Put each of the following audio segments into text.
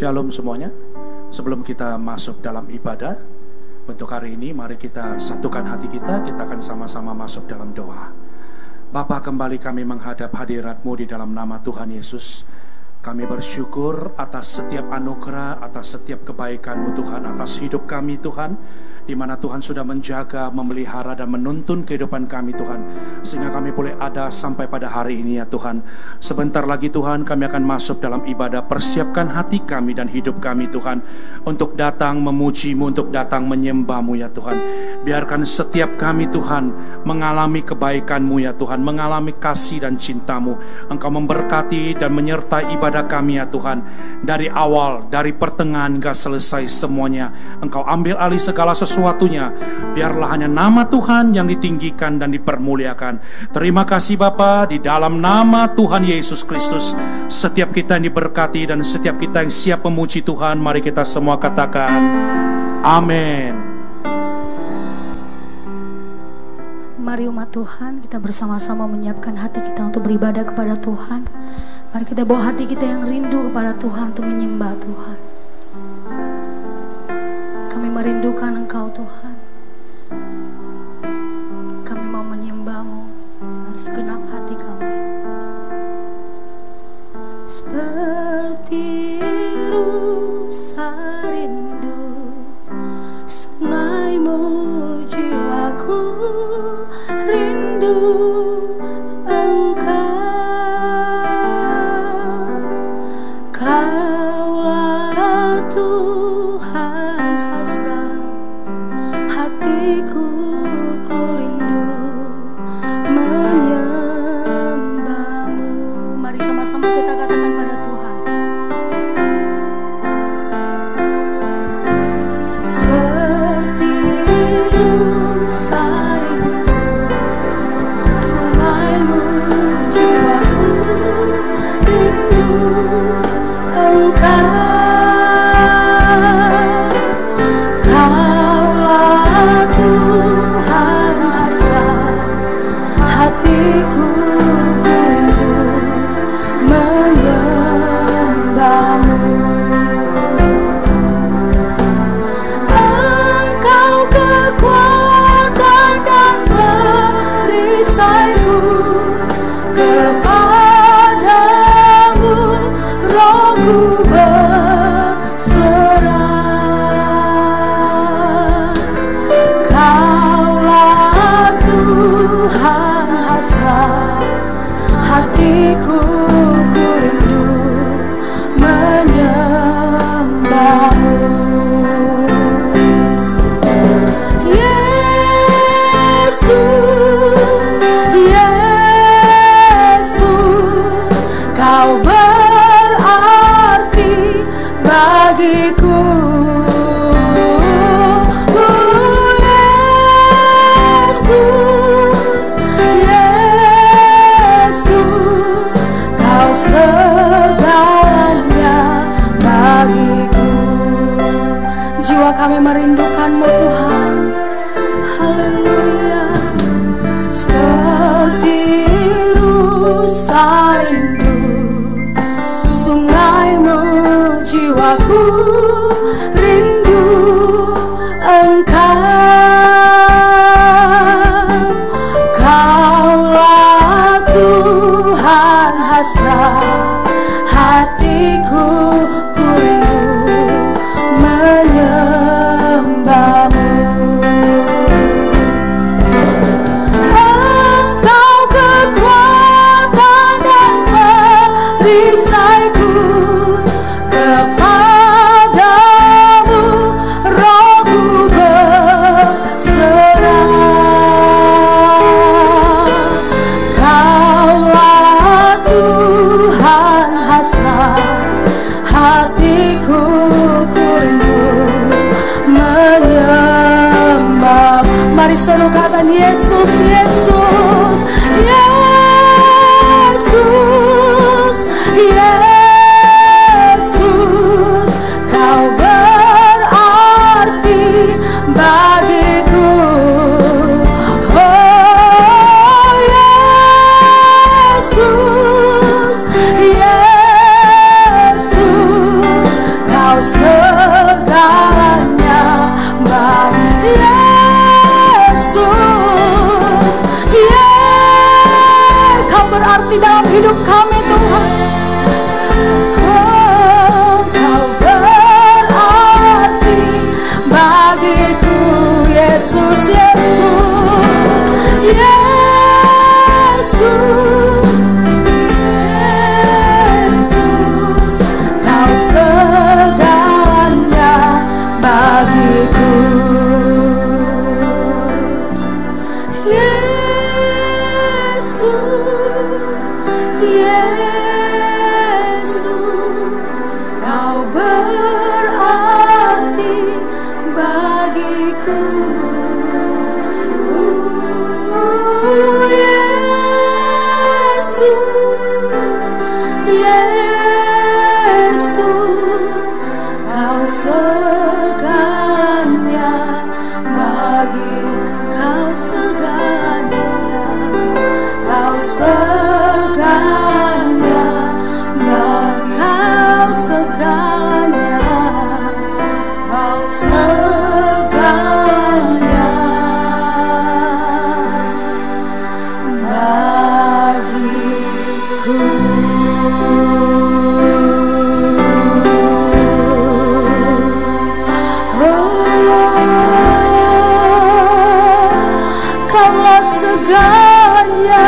Shalom semuanya. Sebelum kita masuk dalam ibadah untuk hari ini, mari kita satukan hati kita. Kita akan sama-sama masuk dalam doa. Bapa, kembali kami menghadap hadirat-Mu di dalam nama Tuhan Yesus. Kami bersyukur atas setiap anugerah, atas setiap kebaikan-Mu Tuhan, atas hidup kami Tuhan, di mana Tuhan sudah menjaga, memelihara dan menuntun kehidupan kami Tuhan, sehingga kami boleh ada sampai pada hari ini ya Tuhan. Sebentar lagi Tuhan kami akan masuk dalam ibadah. Persiapkan hati kami dan hidup kami Tuhan, untuk datang memuji-Mu, untuk datang menyembah-Mu ya Tuhan. Biarkan setiap kami Tuhan mengalami kebaikan-Mu ya Tuhan, mengalami kasih dan cinta-Mu. Engkau memberkati dan menyertai ibadah kami ya Tuhan, dari awal, dari pertengahan hingga selesai semuanya. Engkau ambil alih segala sesuatunya. Biarlah hanya nama Tuhan yang ditinggikan dan dipermuliakan. Terima kasih Bapa, di dalam nama Tuhan Yesus Kristus. Setiap kita yang diberkati dan setiap kita yang siap memuji Tuhan, mari kita semua katakan amin. Mari umat Tuhan, kita bersama-sama menyiapkan hati kita untuk beribadah kepada Tuhan. Mari kita bawa hati kita yang rindu kepada Tuhan untuk menyembah Tuhan. Kami merindukan Engkau Tuhan. Kami mau menyembah-Mu dengan segenap hati kami. Seperti rusa rindu sungai-Mu, jiwaku rindu Engkau. Kaulah Tuhan hasrat hatiku, ku rindu menyembah-Mu. Mari sama-sama kita katakan pada Tuhan. Seperti rusa rindu sungai-Mu, jiwaku rindu Engkau. Kaulah Tuhan hasrat hatiku, ku rindu menyembah-Mu. Engkau kekuatan dan perisaiku, kepadamu rohku berserah. Kaulah Tuhan hasrat hatiku, ku rindu menyembah-Mu. Yesus, Yesus, Kau berarti bagiku. Yesus, Yesus, Kau segalanya bagiku. Jiwa kami merindukan-Mu Tuhan. Haleluya. Seperti rusa rindu sungai-Mu, jiwaku rindu Engkau. Kaulah Tuhan hasrat hatiku, ku rindu menyembah-Mu. Engkau kekuatan dan perisaiku, kepadamu rohku berserah. Kaulah Tuhan hasrat hatiku, ku rindu menyembah. Mari seluruh kata Yesus, Yesus, Yesus, Yesus, Kau berarti bagiku. Oh Yesus, Yesus, bagiku. Yesus, Yesus, Yesus, Yesus, Kau segalanya bagiku. Yesus, Yesus, Kau berarti bagiku. Yesus, Yesus, Kau segalanya bagi, Kau segalanya, Kau segalanya, Kau segalanya, Kau segalanya bagiku. Kaulah segalanya,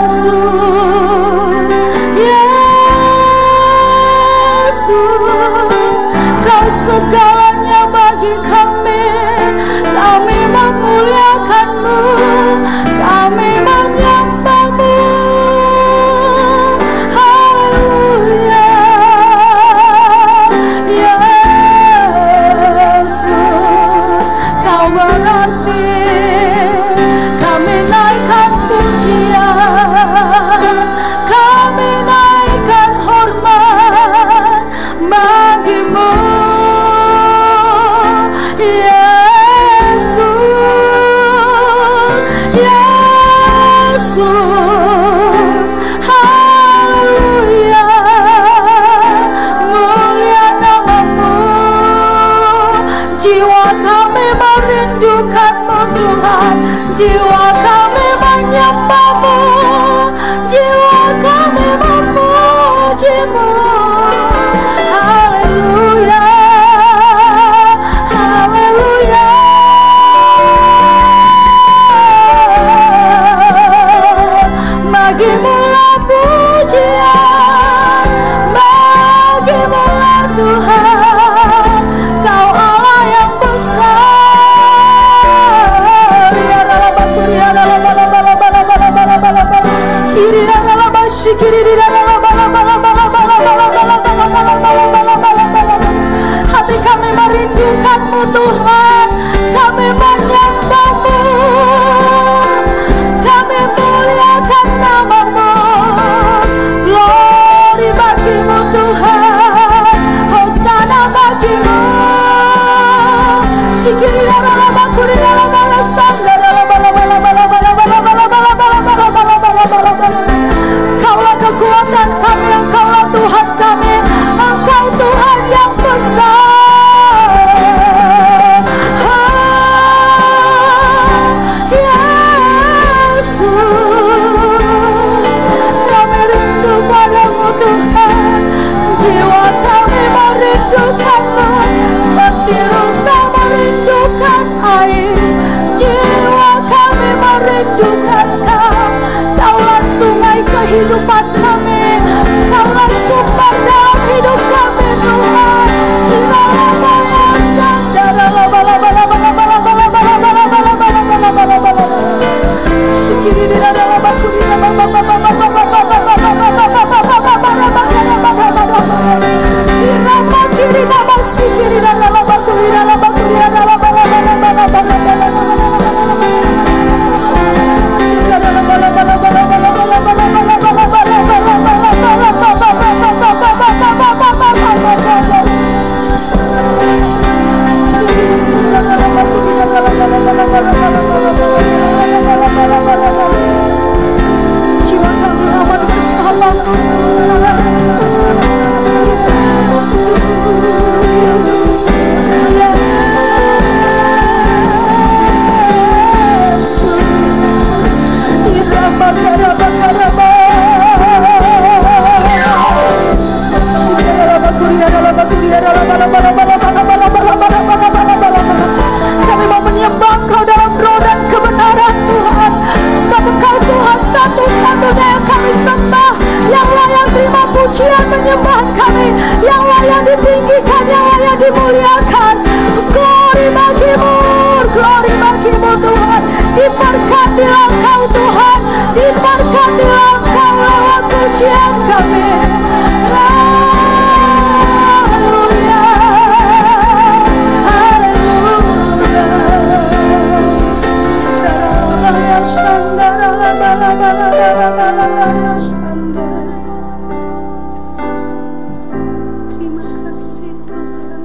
Yesus, Yesus, Kau segalanya bagi kami. Kami memuliakan-Mu, kami menyembah-Mu. Haleluya, Yesus, Kau berarti. Kami naikkan pujian, kami naikkan hormat bagi-Mu, Yesus, Yesus. Haleluya, mulia nama-Mu. Jiwa kami merindukan-Mu Tuhan, jiwa kami menyembah-Mu, jiwa kami memuji-Mu. Haleluya, haleluya. Bagi-Mu lah pujian, bagi-Mu lah Tuhan. Kau Allah yang besar. Ya, Kami mau menyembah Engkau dalam roh dan kebenaran Tuhan, sebab Engkau Tuhan satu-satunya yang kami sembah, yang layak terima pujian menyembahan kami, yang layak ditinggikan, yang layak dimuliakan. Glory bagimu Tuhan. Diberkatilah Engkau Tuhan, diberkatilah Engkau lewat pujian kami. Haleluya, terima kasih Tuhan.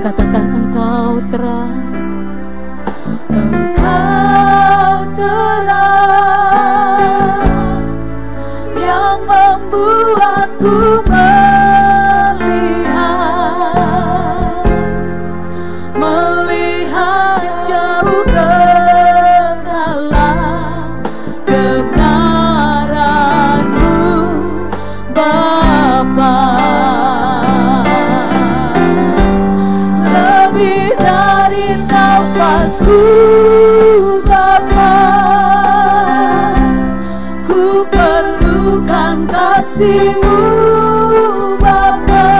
Katakan Engkau terang, Engkau terang yang membuatku melihat jauh ke dalam kebenaran-Mu, Bapa. Nafasku Bapa, ku perlukan kasih-Mu Bapa,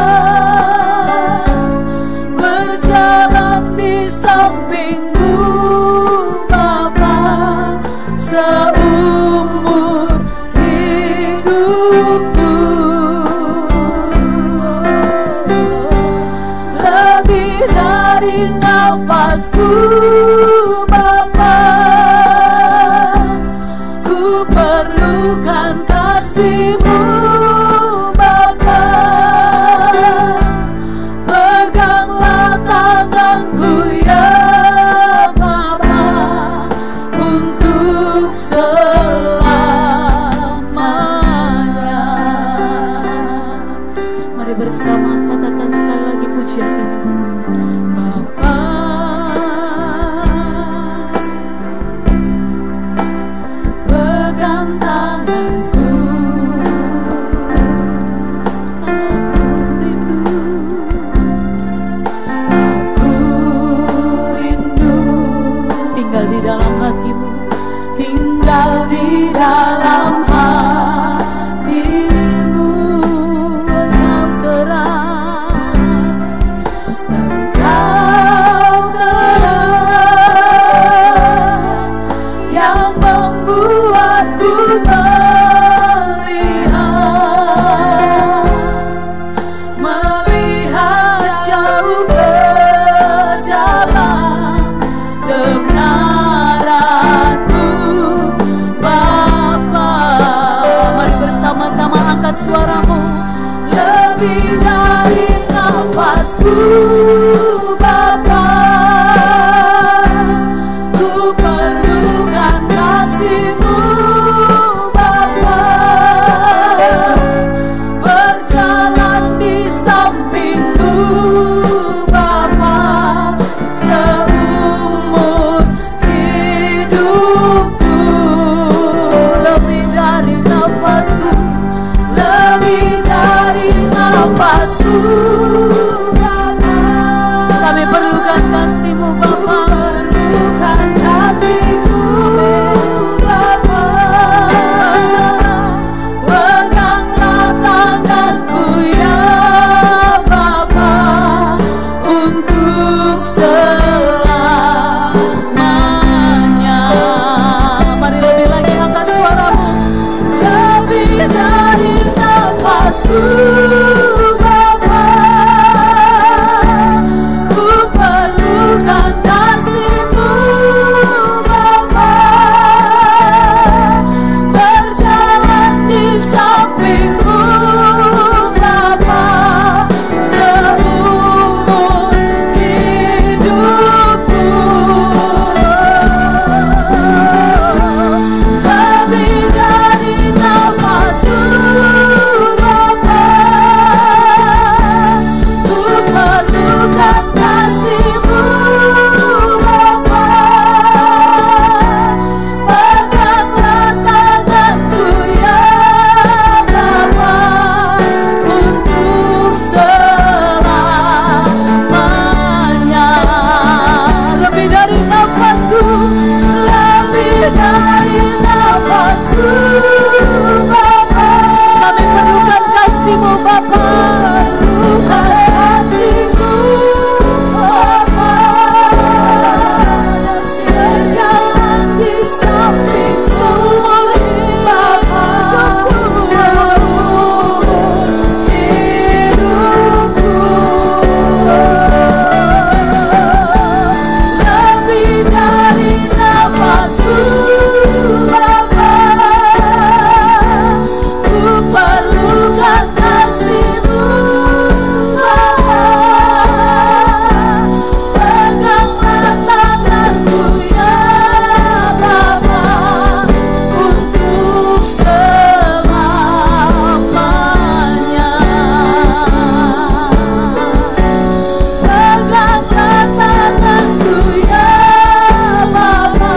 berjalan di samping-Mu Bapa, seumur hidupku. Lebih dari nafasku Bapa, selamanya. Mari bersama katakan sekali lagi pujian ini. Bapa, pegang tanganku, aku rindu tinggal di dalam hatimu, tinggal di dalam hatimu. Engkau terang, yang membuatku melihat jauh ke dalam kebenaranmu, Bapa. Mari bersama-sama angkat suaramu. Lebih dari nafasku, Bapa, ku perlukan kasih-Mu, Bapa. Berjalan di samping-Mu, Bapa, seumur hidupku. Lebih dari nafasku, lebih dari nafasku, Bapa. Kami perlukan kasih-Mu, Bapa. Perlukan kasih-Mu, Bapa. Peganglah tanganku ya Bapa, untuk selamanya. Mari lebih lagi angkat suaramu. Lebih dari nafasku, Bapa, ku perlukan kasih-Mu, Bapa. Berjalan di samping-Mu, Bapa, seumur hidupku. Lebih dari nafasku, Bapa, ku perlukan kasih-Mu, Bapa. Peganglah tanganku ya Bapa, untuk selamanya. Lebih dari nafasku, lebih dari nafasku, Bapa. Kami perlukan kasih-Mu, Bapa. Perlukan kasih-Mu, Bapa. Berjalan di samping seumur hidupku, seumur hidupku. Lebih dari nafasku, Bapa, ku perlukan kasih-Mu, Bapa. Peganglah tanganku ya Bapa, untuk selamanya. Peganglah tanganku ya Bapa,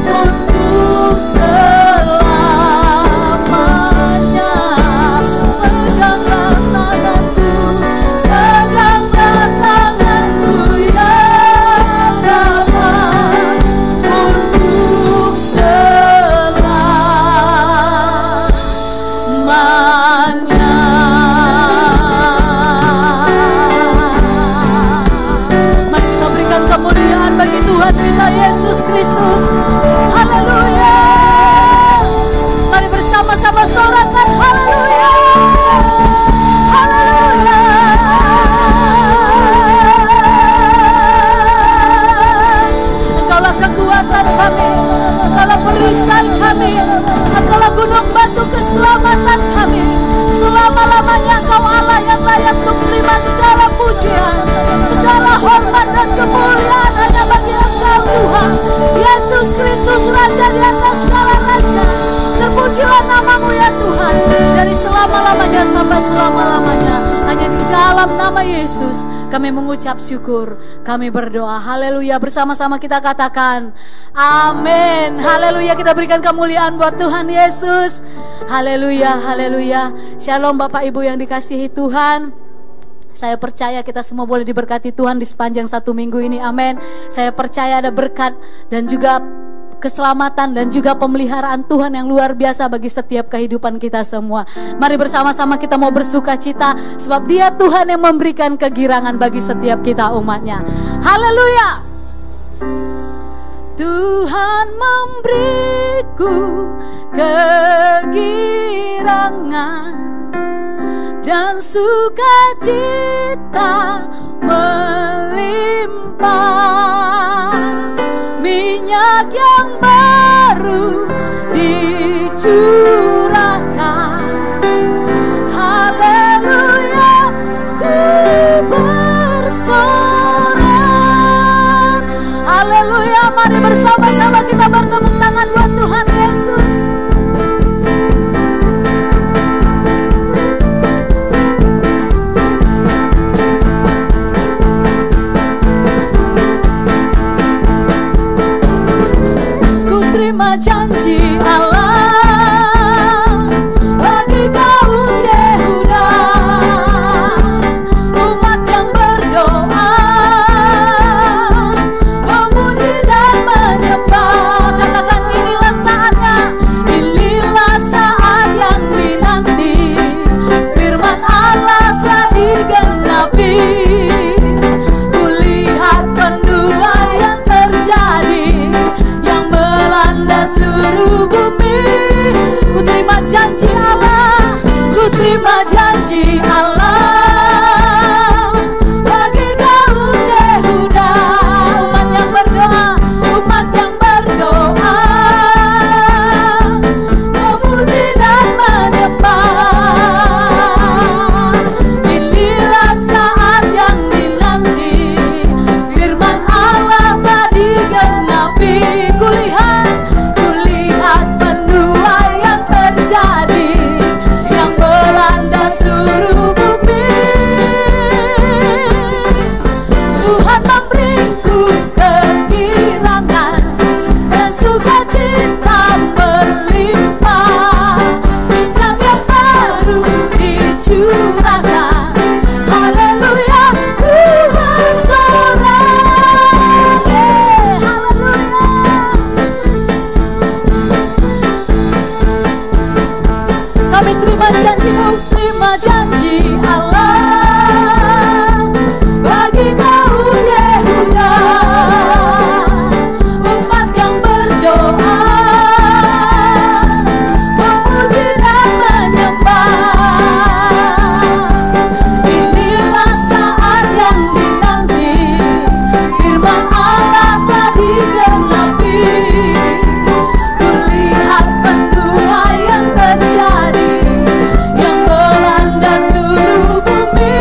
untuk selamanya. Peganglah tanganku, peganglah tanganku ya Bapa, untuk selamanya. Mari kita berikan kemuliaan bagi Tuhan kita Yesus Kristus. Haleluya. Mari bersama-sama sorakan haleluya. Haleluya. Engkaulah kekuatan kami, Engkaulah perisai kami, Engkaulah gunung batu keselamatan kami. Selama-lamanya Engkau Allah yang layak untuk terima segala pujian, segala hormat dan kemuliaan hanya bagi hanya Engkau Tuhan. Yesus Kristus Raja di atas segala raja. Terpujilah namamu ya Tuhan, dari selama-lamanya sampai selama-lamanya. Hanya di dalam nama Yesus kami mengucap syukur, kami berdoa. Haleluya, bersama-sama kita katakan amin. Haleluya, kita berikan kemuliaan buat Tuhan Yesus. Haleluya, haleluya. Shalom Bapak Ibu yang dikasihi Tuhan. Saya percaya kita semua boleh diberkati Tuhan di sepanjang 1 minggu ini, amin. Saya percaya ada berkat dan juga keselamatan dan juga pemeliharaan Tuhan yang luar biasa bagi setiap kehidupan kita semua. Mari bersama-sama kita mau bersuka cita, sebab Dia Tuhan yang memberikan kegirangan bagi setiap kita umatnya. Haleluya. Tuhan memberiku kegirangan dan sukacita melimpah, minyak yang baru dicurahkan. Haleluya, ku bersorak. Haleluya, mari bersama-sama kita bertepuk tangan buat Tuhan Yesus. Terima janji Allah bagi kaum Yehuda, umat yang berdoa, memuji dan menyembah. Katakan inilah saatnya, inilah saat yang dinanti. Firman Allah telah digenapi. Kulihat penuaian terjadi yang melanda seluruh bumi. Ku terima janji Allah, ku terima janji Allah bagi kaum Yehuda, umat yang berdoa, umat yang berdoa, memuji dan menyembah. Inilah saat yang dinanti. Firman Allah telah digenapi. Kulihat penuaian terjadi yang melanda seluruh bumi. Tuhan memberiku kegirangan dan sukacita melimpah, minyak yang baru dicurahkan. Haleluya, ku bersorak. Haleluya. Kami terima janji-Mu, terima janji Allah bagi kaum Yehuda, umat yang berdoa, memuji dan menyembah. Inilah saat yang dinanti. Firman Allah telah digenapi. Kulihat penuaian terjadi yang melanda seluruh bumi.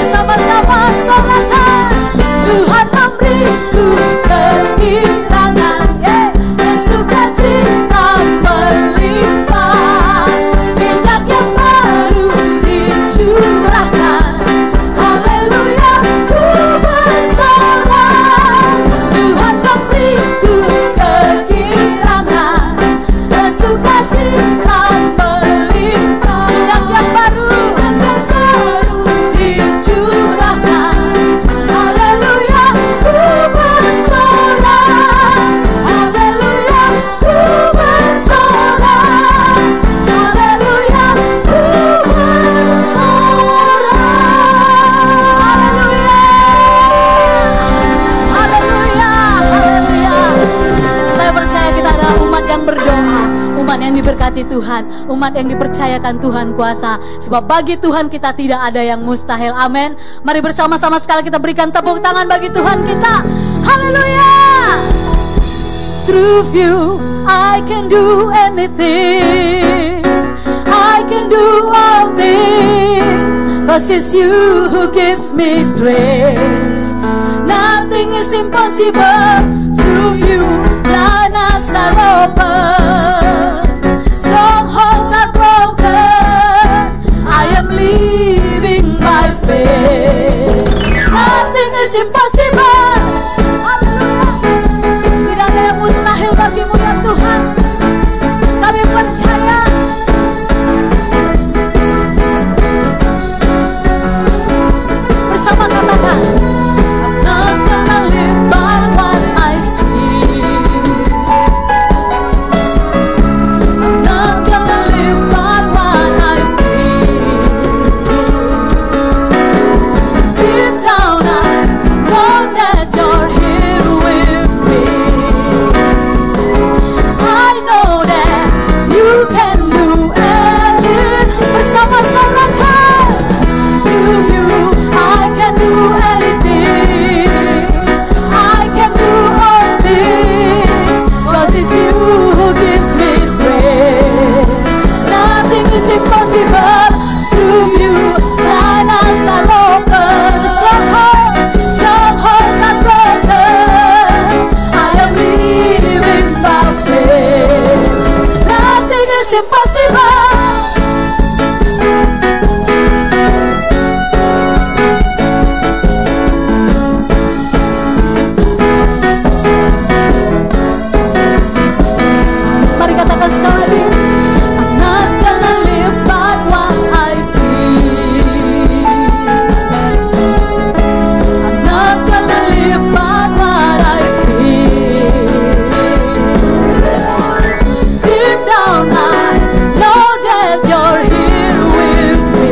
Bersama-sama sorakan, Tuhan memberiku kegirangan dan sukacita melimpah, minyak yang baru dicurahkan. Haleluya, ku bersorak. Tuhan memberiku kegirangan dan sukacita melimpah, minyak yang baru dicurahkan. Haleluya, ku bersorak. Haleluya, ku bersorak. Haleluya, ku bersorak. Haleluya, haleluya. Saya percaya kita adalah umat yang berdoa, umat yang diberkati Tuhan, umat yang dipercayakan Tuhan kuasa. Sebab bagi Tuhan kita tidak ada yang mustahil. Amin. Mari bersama-sama sekali kita berikan tepuk tangan bagi Tuhan kita. Haleluya. Through you I can do anything, I can do all things, 'cause it's you who gives me strength. Nothing Nothing is impossible through you. Blind eyes are open, strongholds are broken. I am living by faith. Nothing is impossible. Tidak ada yang mustahil bagimu ya Tuhan. Kami percaya. Bersama katakan, I'm not gonna live by what I see. I'm not gonna live by what I feel. Deep down I know that you're here with me. I know that you can do anything. Bersama-sama kan, through you I can do anything. I can do all things, 'cause it's you who gives me strength. Nothing is impossible through you. Blind eyes are open, strongholds are broken. I am living by faith. Nothing is impossible. Mari katakan sekali lagi, I'm not gonna live by what I see. I'm not gonna live by what I feel. Deep down I know that you're here with me.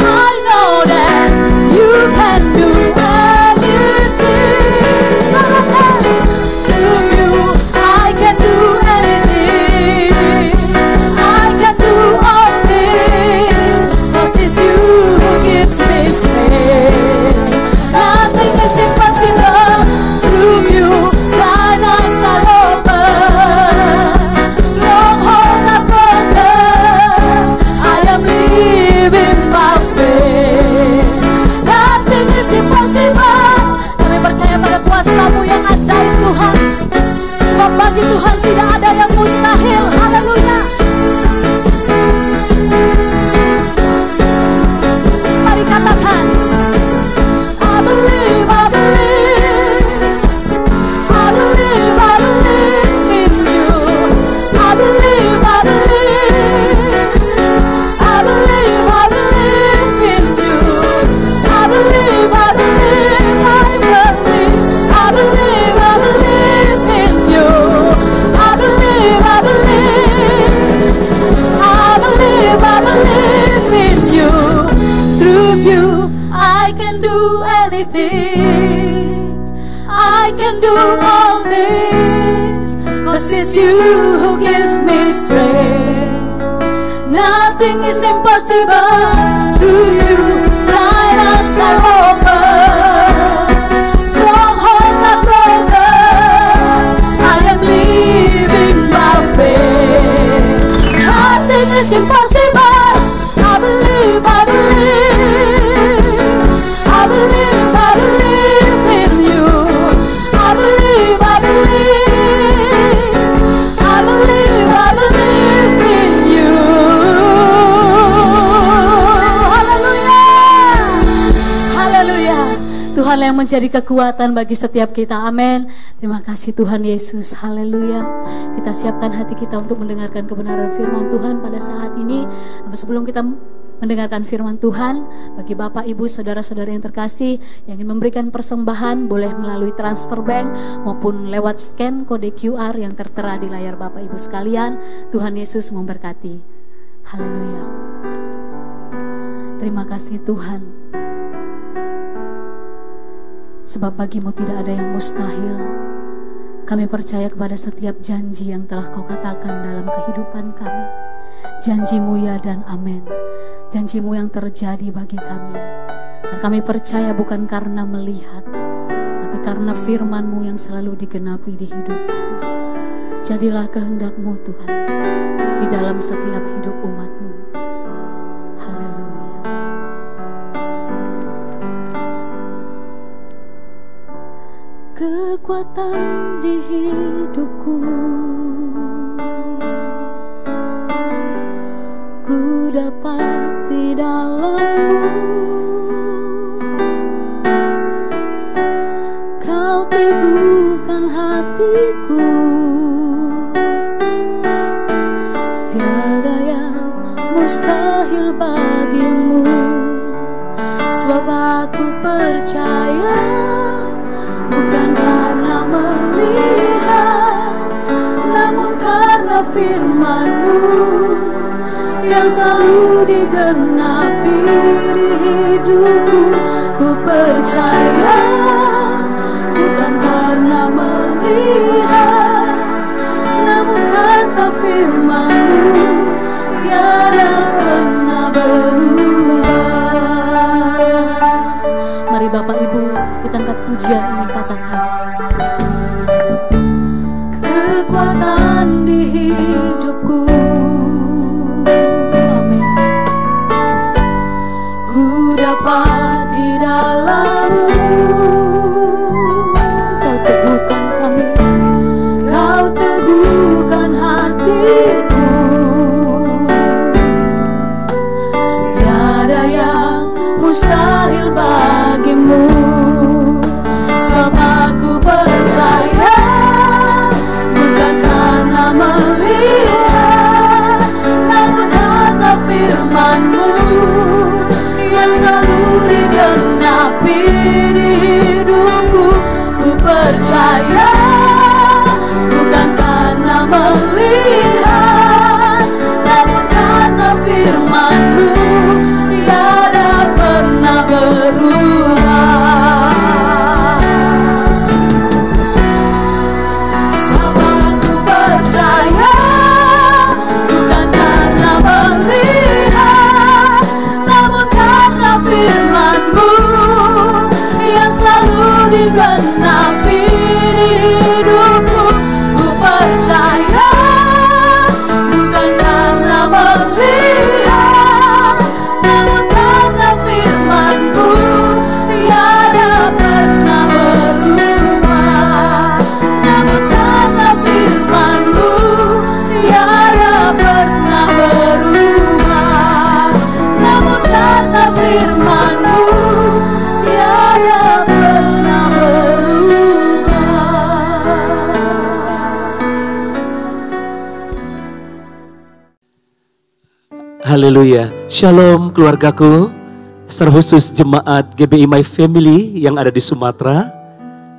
I know that you can do anything. Serahkan to you. I can do anything. I can do all things, 'cause it's you who gives me strength. Nothing is impossible through you. Blind eyes are open, strongholds are broken. I am living by faith. Nothing is impossible. Kami percaya pada kuasa-Mu yang ajaib Tuhan. Sebab bagi Tuhan tidak ada yang mustahil. Haleluya. Mari katakan, I believe, I believe, I believe, I believe in you. I believe, I believe, I believe, I believe in you. I believe, I believe, I believe, I believe, I believe in you. I believe, I believe, I believe, I believe in you. Through you I can do anything. I can do all things, 'cause it's you who gives me strength. Nothing is impossible through you. Blind eyes are open, strongholds are broken. I am living by faith. Nothing is impossible. I believe, I believe, I believe, I believe in you. I believe, I believe, I believe, I believe in you. Haleluya, haleluya. Tuhan yang menjadi kekuatan bagi setiap kita. Amin. Terima kasih Tuhan Yesus. Haleluya. Kita siapkan hati kita untuk mendengarkan kebenaran firman Tuhan pada saat ini. Sebelum kita mendengarkan firman Tuhan, bagi Bapak, Ibu, Saudara-saudara yang terkasih yang ingin memberikan persembahan, boleh melalui transfer bank maupun lewat scan kode QR yang tertera di layar Bapak Ibu sekalian. Tuhan Yesus memberkati. Haleluya. Terima kasih Tuhan, sebab bagimu tidak ada yang mustahil. Kami percaya kepada setiap janji yang telah Kau katakan dalam kehidupan kami. Janjimu ya dan amin. Janjimu yang terjadi bagi kami. Dan kami percaya bukan karena melihat, tapi karena firman-Mu yang selalu digenapi di hidup kami. Jadilah kehendak-Mu Tuhan di dalam setiap hidup umat-Mu. Haleluya. kekuatan di hidupku. Ku dapat di dalam-Mu. Kau teguhkan hatiku. Tiada yang mustahil bagimu. Sebab aku percaya, bukan karena melihat, namun karena firman-Mu yang selalu digenapi di hidupku. Ku percaya, bukan karena melihat, namun karena firman-Mu tiada pernah berubah. Mari Bapak Ibu, kita angkat pujian ini, katakan. Kekuatan di hidupku. Amin. Ku dapat di dalam-Mu. Kau teguhkan kami. Kau teguhkan hatiku. Tiada yang mustahil bagimu. Sebab aku percaya, bukan karena melihat, namun karena firman-Mu yang selalu digenapi di hidupku. Ku percaya, bukan karena melihat, namun karena firman-Mu tiada pernah berubah. Sebab aku percaya, bukan karena melihat, namun karena firman-Mu yang selalu digenapi di hidupku. Ku percaya, bukan karena melihat, namun karena firman-Mu tiada pernah berubah. Namun karena firman-Mu tiada pernah berubah. Namun karena firman-Mu tiada pernah berubah. Haleluya. Shalom keluargaku, secara khusus jemaat GBI My Family yang ada di Sumatera.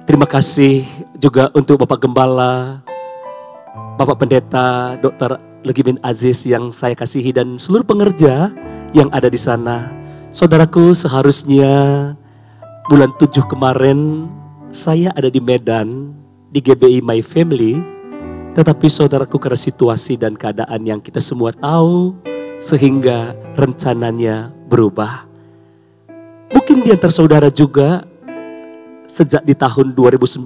Terima kasih juga untuk Bapak Gembala, Bapak Pendeta, Dr. Legimin Aziz yang saya kasihi, dan seluruh pengerja yang ada di sana. Saudaraku, seharusnya bulan 7 kemarin saya ada di Medan, di GBI My Family. Tetapi saudaraku, karena situasi dan keadaan yang kita semua tahu, sehingga rencananya berubah. Mungkin di antara saudara juga sejak di tahun 2019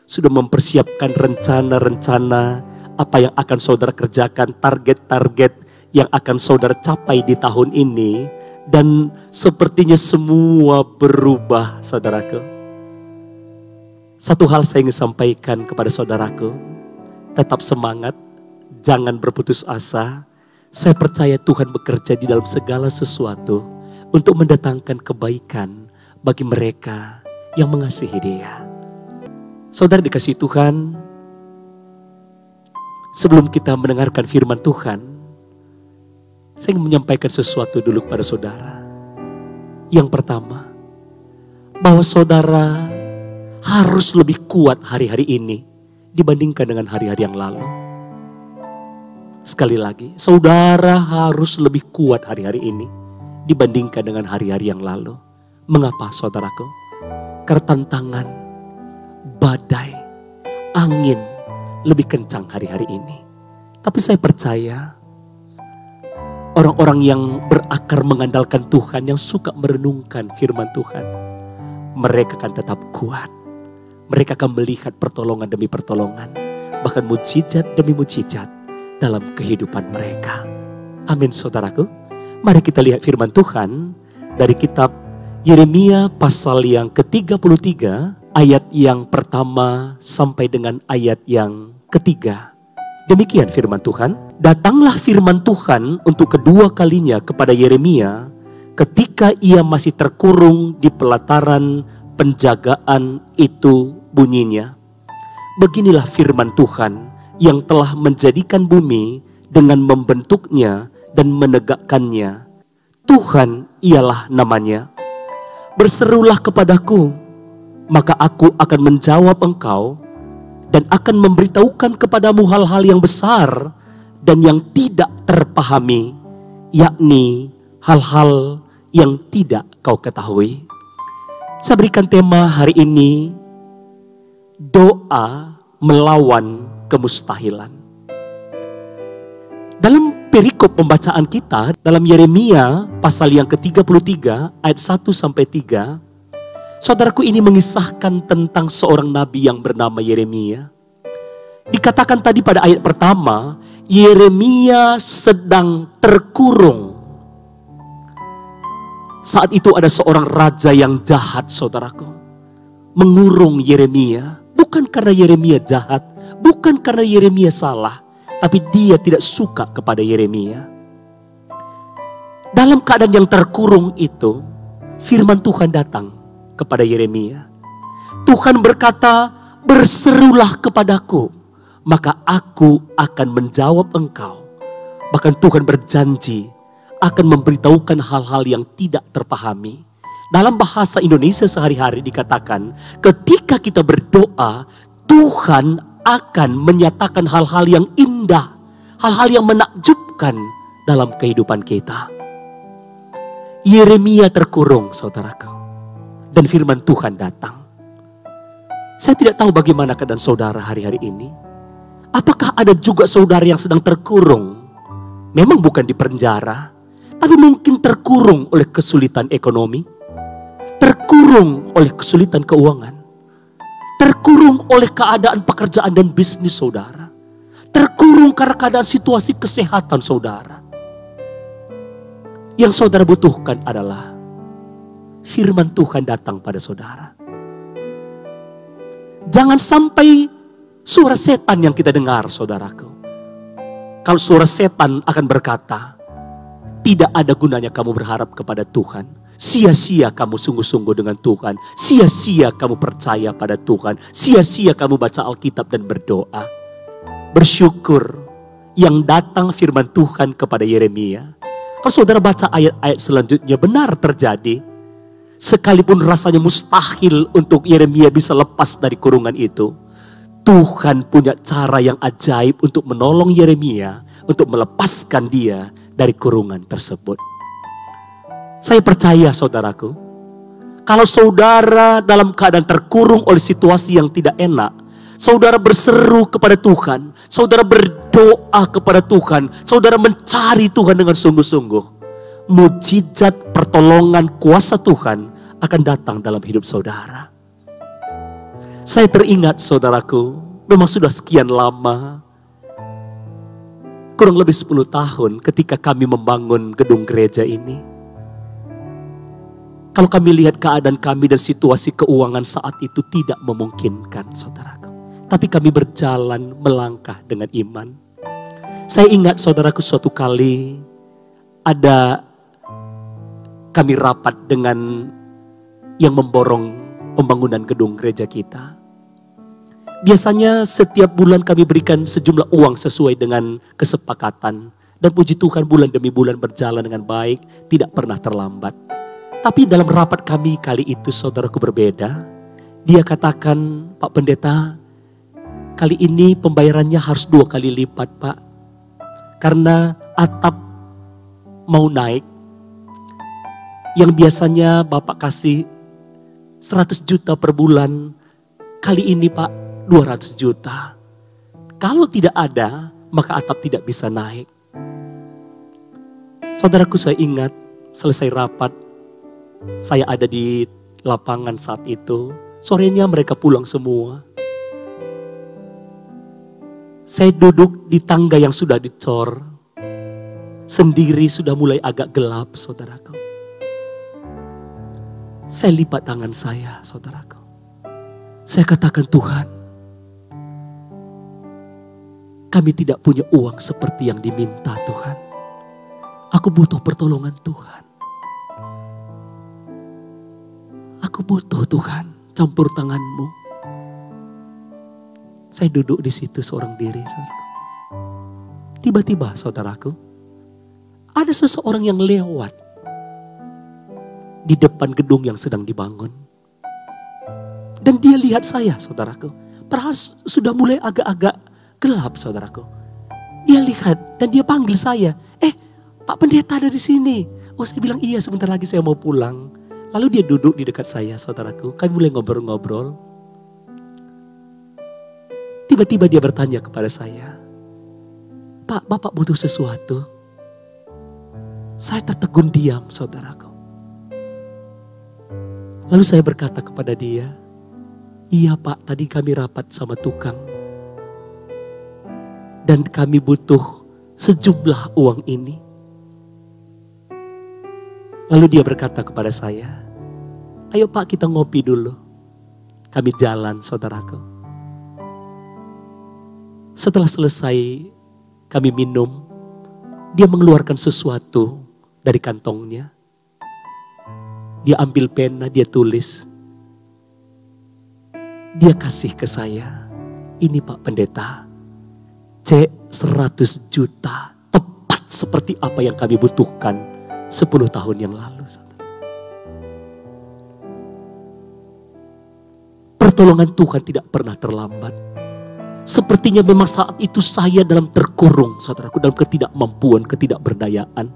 sudah mempersiapkan rencana-rencana apa yang akan saudara kerjakan, target-target yang akan saudara capai di tahun ini. Dan sepertinya semua berubah, saudaraku. Satu hal saya ingin sampaikan kepada saudaraku, tetap semangat, jangan berputus asa. Saya percaya Tuhan bekerja di dalam segala sesuatu untuk mendatangkan kebaikan bagi mereka yang mengasihi Dia. Saudara dikasihi Tuhan, sebelum kita mendengarkan firman Tuhan, saya ingin menyampaikan sesuatu dulu kepada saudara. Yang pertama, bahwa saudara harus lebih kuat hari-hari ini dibandingkan dengan hari-hari yang lalu. Sekali lagi, saudara harus lebih kuat hari-hari ini dibandingkan dengan hari-hari yang lalu. Mengapa saudaraku? Karena tantangan, badai, angin lebih kencang hari-hari ini. Tapi saya percaya orang-orang yang berakar mengandalkan Tuhan, yang suka merenungkan firman Tuhan, mereka akan tetap kuat. Mereka akan melihat pertolongan demi pertolongan, bahkan mujizat demi mujizat dalam kehidupan mereka. Amin saudaraku. Mari kita lihat firman Tuhan dari kitab Yeremia pasal yang ke-33 ayat yang pertama sampai dengan ayat yang ketiga. Demikian firman Tuhan. Datanglah firman Tuhan untuk kedua kalinya kepada Yeremia ketika ia masih terkurung di pelataran penjagaan itu, bunyinya. Beginilah firman Tuhan yang telah menjadikan bumi dengan membentuknya dan menegakkannya. Tuhan ialah namanya. Berserulah kepadaku, maka aku akan menjawab engkau dan akan memberitahukan kepadamu hal-hal yang besar dan yang tidak terpahami, yakni hal-hal yang tidak kau ketahui. Saya berikan tema hari ini, doa melawan kemustahilan. Dalam perikop pembacaan kita, dalam Yeremia pasal yang ke-33 ayat 1-3, saudaraku, ini mengisahkan tentang seorang nabi yang bernama Yeremia. Dikatakan tadi pada ayat pertama, Yeremia sedang terkurung. Saat itu ada seorang raja yang jahat, saudaraku, mengurung Yeremia. Bukan karena Yeremia jahat, bukan karena Yeremia salah, tapi dia tidak suka kepada Yeremia. Dalam keadaan yang terkurung itu, firman Tuhan datang kepada Yeremia. Tuhan berkata, berserulah kepadaku, maka aku akan menjawab engkau. Bahkan Tuhan berjanji akan memberitahukan hal-hal yang tidak terpahami. Dalam bahasa Indonesia sehari-hari dikatakan, ketika kita berdoa, Tuhan akan menyatakan hal-hal yang indah, hal-hal yang menakjubkan dalam kehidupan kita. Yeremia terkurung, saudaraku, dan firman Tuhan datang. Saya tidak tahu bagaimana keadaan saudara hari-hari ini. Apakah ada juga saudara yang sedang terkurung? Memang bukan di penjara, tapi mungkin terkurung oleh kesulitan ekonomi, terkurung oleh kesulitan keuangan, terkurung oleh keadaan pekerjaan dan bisnis saudara, terkurung karena keadaan situasi kesehatan saudara. Yang saudara butuhkan adalah firman Tuhan datang pada saudara. Jangan sampai suara setan yang kita dengar, saudaraku. Kalau suara setan akan berkata, tidak ada gunanya kamu berharap kepada Tuhan. Sia-sia kamu sungguh-sungguh dengan Tuhan. Sia-sia kamu percaya pada Tuhan. Sia-sia kamu baca Alkitab dan berdoa. Bersyukur yang datang firman Tuhan kepada Yeremia. Kalau saudara baca ayat-ayat selanjutnya, benar terjadi. Sekalipun rasanya mustahil untuk Yeremia bisa lepas dari kurungan itu, Tuhan punya cara yang ajaib untuk menolong Yeremia, untuk melepaskan dia dari kurungan tersebut. Saya percaya, saudaraku, kalau saudara dalam keadaan terkurung oleh situasi yang tidak enak, saudara berseru kepada Tuhan, saudara berdoa kepada Tuhan, saudara mencari Tuhan dengan sungguh-sungguh, mujizat pertolongan kuasa Tuhan akan datang dalam hidup saudara. Saya teringat, saudaraku, memang sudah sekian lama, kurang lebih 10 tahun ketika kami membangun gedung gereja ini. Kalau kami lihat keadaan kami dan situasi keuangan saat itu tidak memungkinkan, saudaraku. Tapi kami berjalan melangkah dengan iman. Saya ingat, saudaraku, suatu kali ada kami rapat dengan yang memborong pembangunan gedung gereja kita. Biasanya setiap bulan kami berikan sejumlah uang sesuai dengan kesepakatan. Dan puji Tuhan, bulan demi bulan berjalan dengan baik, tidak pernah terlambat. Tapi dalam rapat kami kali itu, saudaraku, berbeda. Dia katakan, Pak Pendeta, kali ini pembayarannya harus 2 kali lipat, Pak. Karena atap mau naik. Yang biasanya Bapak kasih 100 juta per bulan, kali ini Pak 200 juta. Kalau tidak ada, maka atap tidak bisa naik. Saudaraku, saya ingat selesai rapat, saya ada di lapangan saat itu. Sorenya mereka pulang semua. Saya duduk di tangga yang sudah dicor. Sendiri, sudah mulai agak gelap, saudaraku. Saya lipat tangan saya, saudaraku. Saya katakan, Tuhan, kami tidak punya uang seperti yang diminta, Tuhan. Aku butuh pertolongan Tuhan. Aku butuh, Tuhan, campur tangan-Mu. Saya duduk di situ seorang diri, saudaraku. Tiba-tiba, saudaraku, ada seseorang yang lewat di depan gedung yang sedang dibangun. Dan dia lihat saya, saudaraku. Padahal sudah mulai agak-agak gelap, saudaraku. Dia lihat dan dia panggil saya. Pak Pendeta ada di sini. Oh, saya bilang iya, sebentar lagi saya mau pulang. Lalu dia duduk di dekat saya, saudaraku. Kami mulai ngobrol-ngobrol. Tiba-tiba dia bertanya kepada saya, Pak, Bapak butuh sesuatu? Saya tertegun diam, saudaraku. Lalu saya berkata kepada dia, iya Pak, tadi kami rapat sama tukang. Dan kami butuh sejumlah uang ini. Lalu dia berkata kepada saya, ayo Pak, kita ngopi dulu. Kami jalan, saudaraku. Setelah selesai kami minum, dia mengeluarkan sesuatu dari kantongnya. Dia ambil pena, dia tulis. Dia kasih ke saya, ini Pak Pendeta, cek 100 juta, tepat seperti apa yang kami butuhkan 10 tahun yang lalu. Pertolongan Tuhan tidak pernah terlambat. Sepertinya memang saat itu saya dalam terkurung, saudaraku, dalam ketidakmampuan, ketidakberdayaan.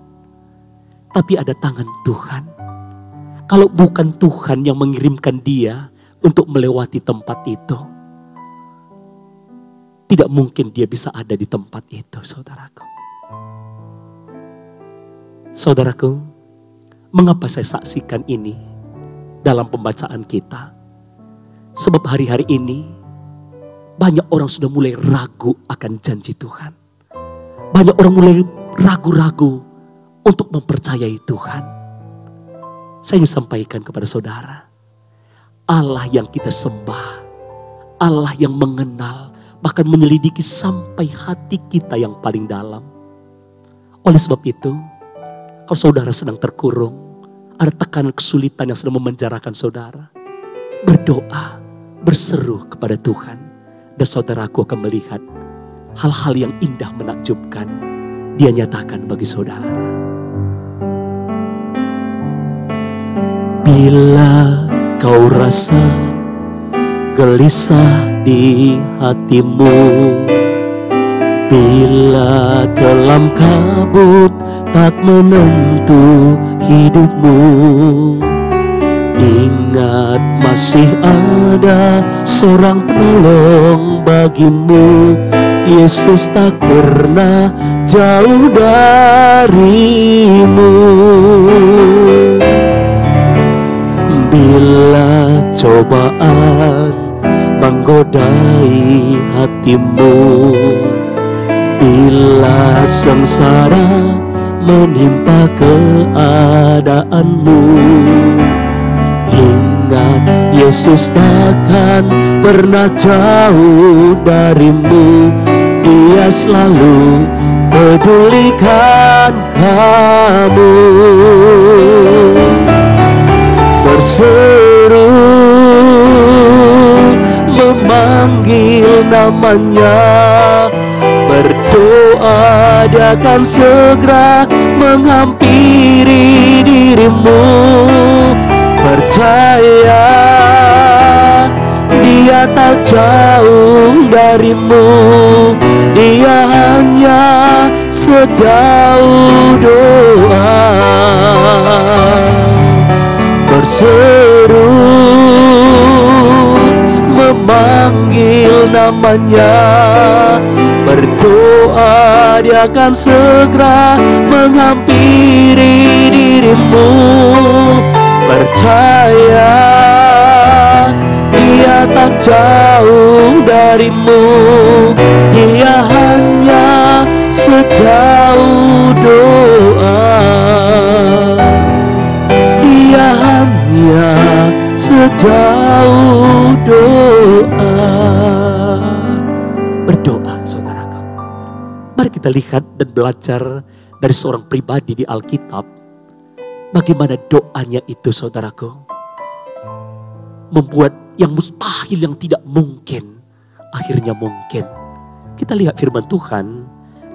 Tapi ada tangan Tuhan. Kalau bukan Tuhan yang mengirimkan dia untuk melewati tempat itu, tidak mungkin dia bisa ada di tempat itu, saudaraku. Saudaraku, mengapa saya saksikan ini dalam pembacaan kita? Sebab hari-hari ini banyak orang sudah mulai ragu akan janji Tuhan. Banyak orang mulai ragu-ragu untuk mempercayai Tuhan. Saya ingin sampaikan kepada saudara, Allah yang kita sembah, Allah yang mengenal, bahkan menyelidiki sampai hati kita yang paling dalam. Oleh sebab itu, kalau saudara sedang terkurung, ada tekanan kesulitan yang sedang memenjarakan saudara, berdoa, berseru kepada Tuhan, dan saudaraku akan melihat hal-hal yang indah menakjubkan Dia nyatakan bagi saudara. Bila kau rasa gelisah di hatimu, bila kelam kabut tak menentu hidupmu, ingat masih ada seorang penolong bagimu. Yesus tak pernah jauh darimu. Bila cobaan menggodai hatimu, bila sengsara menimpa keadaanmu, ingat Yesus takkan pernah jauh darimu. Dia selalu pedulikan kamu. Berseru memanggil namanya, berdoa Dia akan segera menghampiri dirimu. Percaya Dia tak jauh darimu, Dia hanya sejauh doa. Berseru memanggil namanya, berdoa Dia akan segera menghampiri dirimu. Percaya Dia tak jauh darimu, Dia hanya sejauh doa. Dia hanya sejauh doa. Mari kita lihat dan belajar dari seorang pribadi di Alkitab. Bagaimana doanya itu saudaraku. Membuat yang mustahil, yang tidak mungkin, akhirnya mungkin. Kita lihat firman Tuhan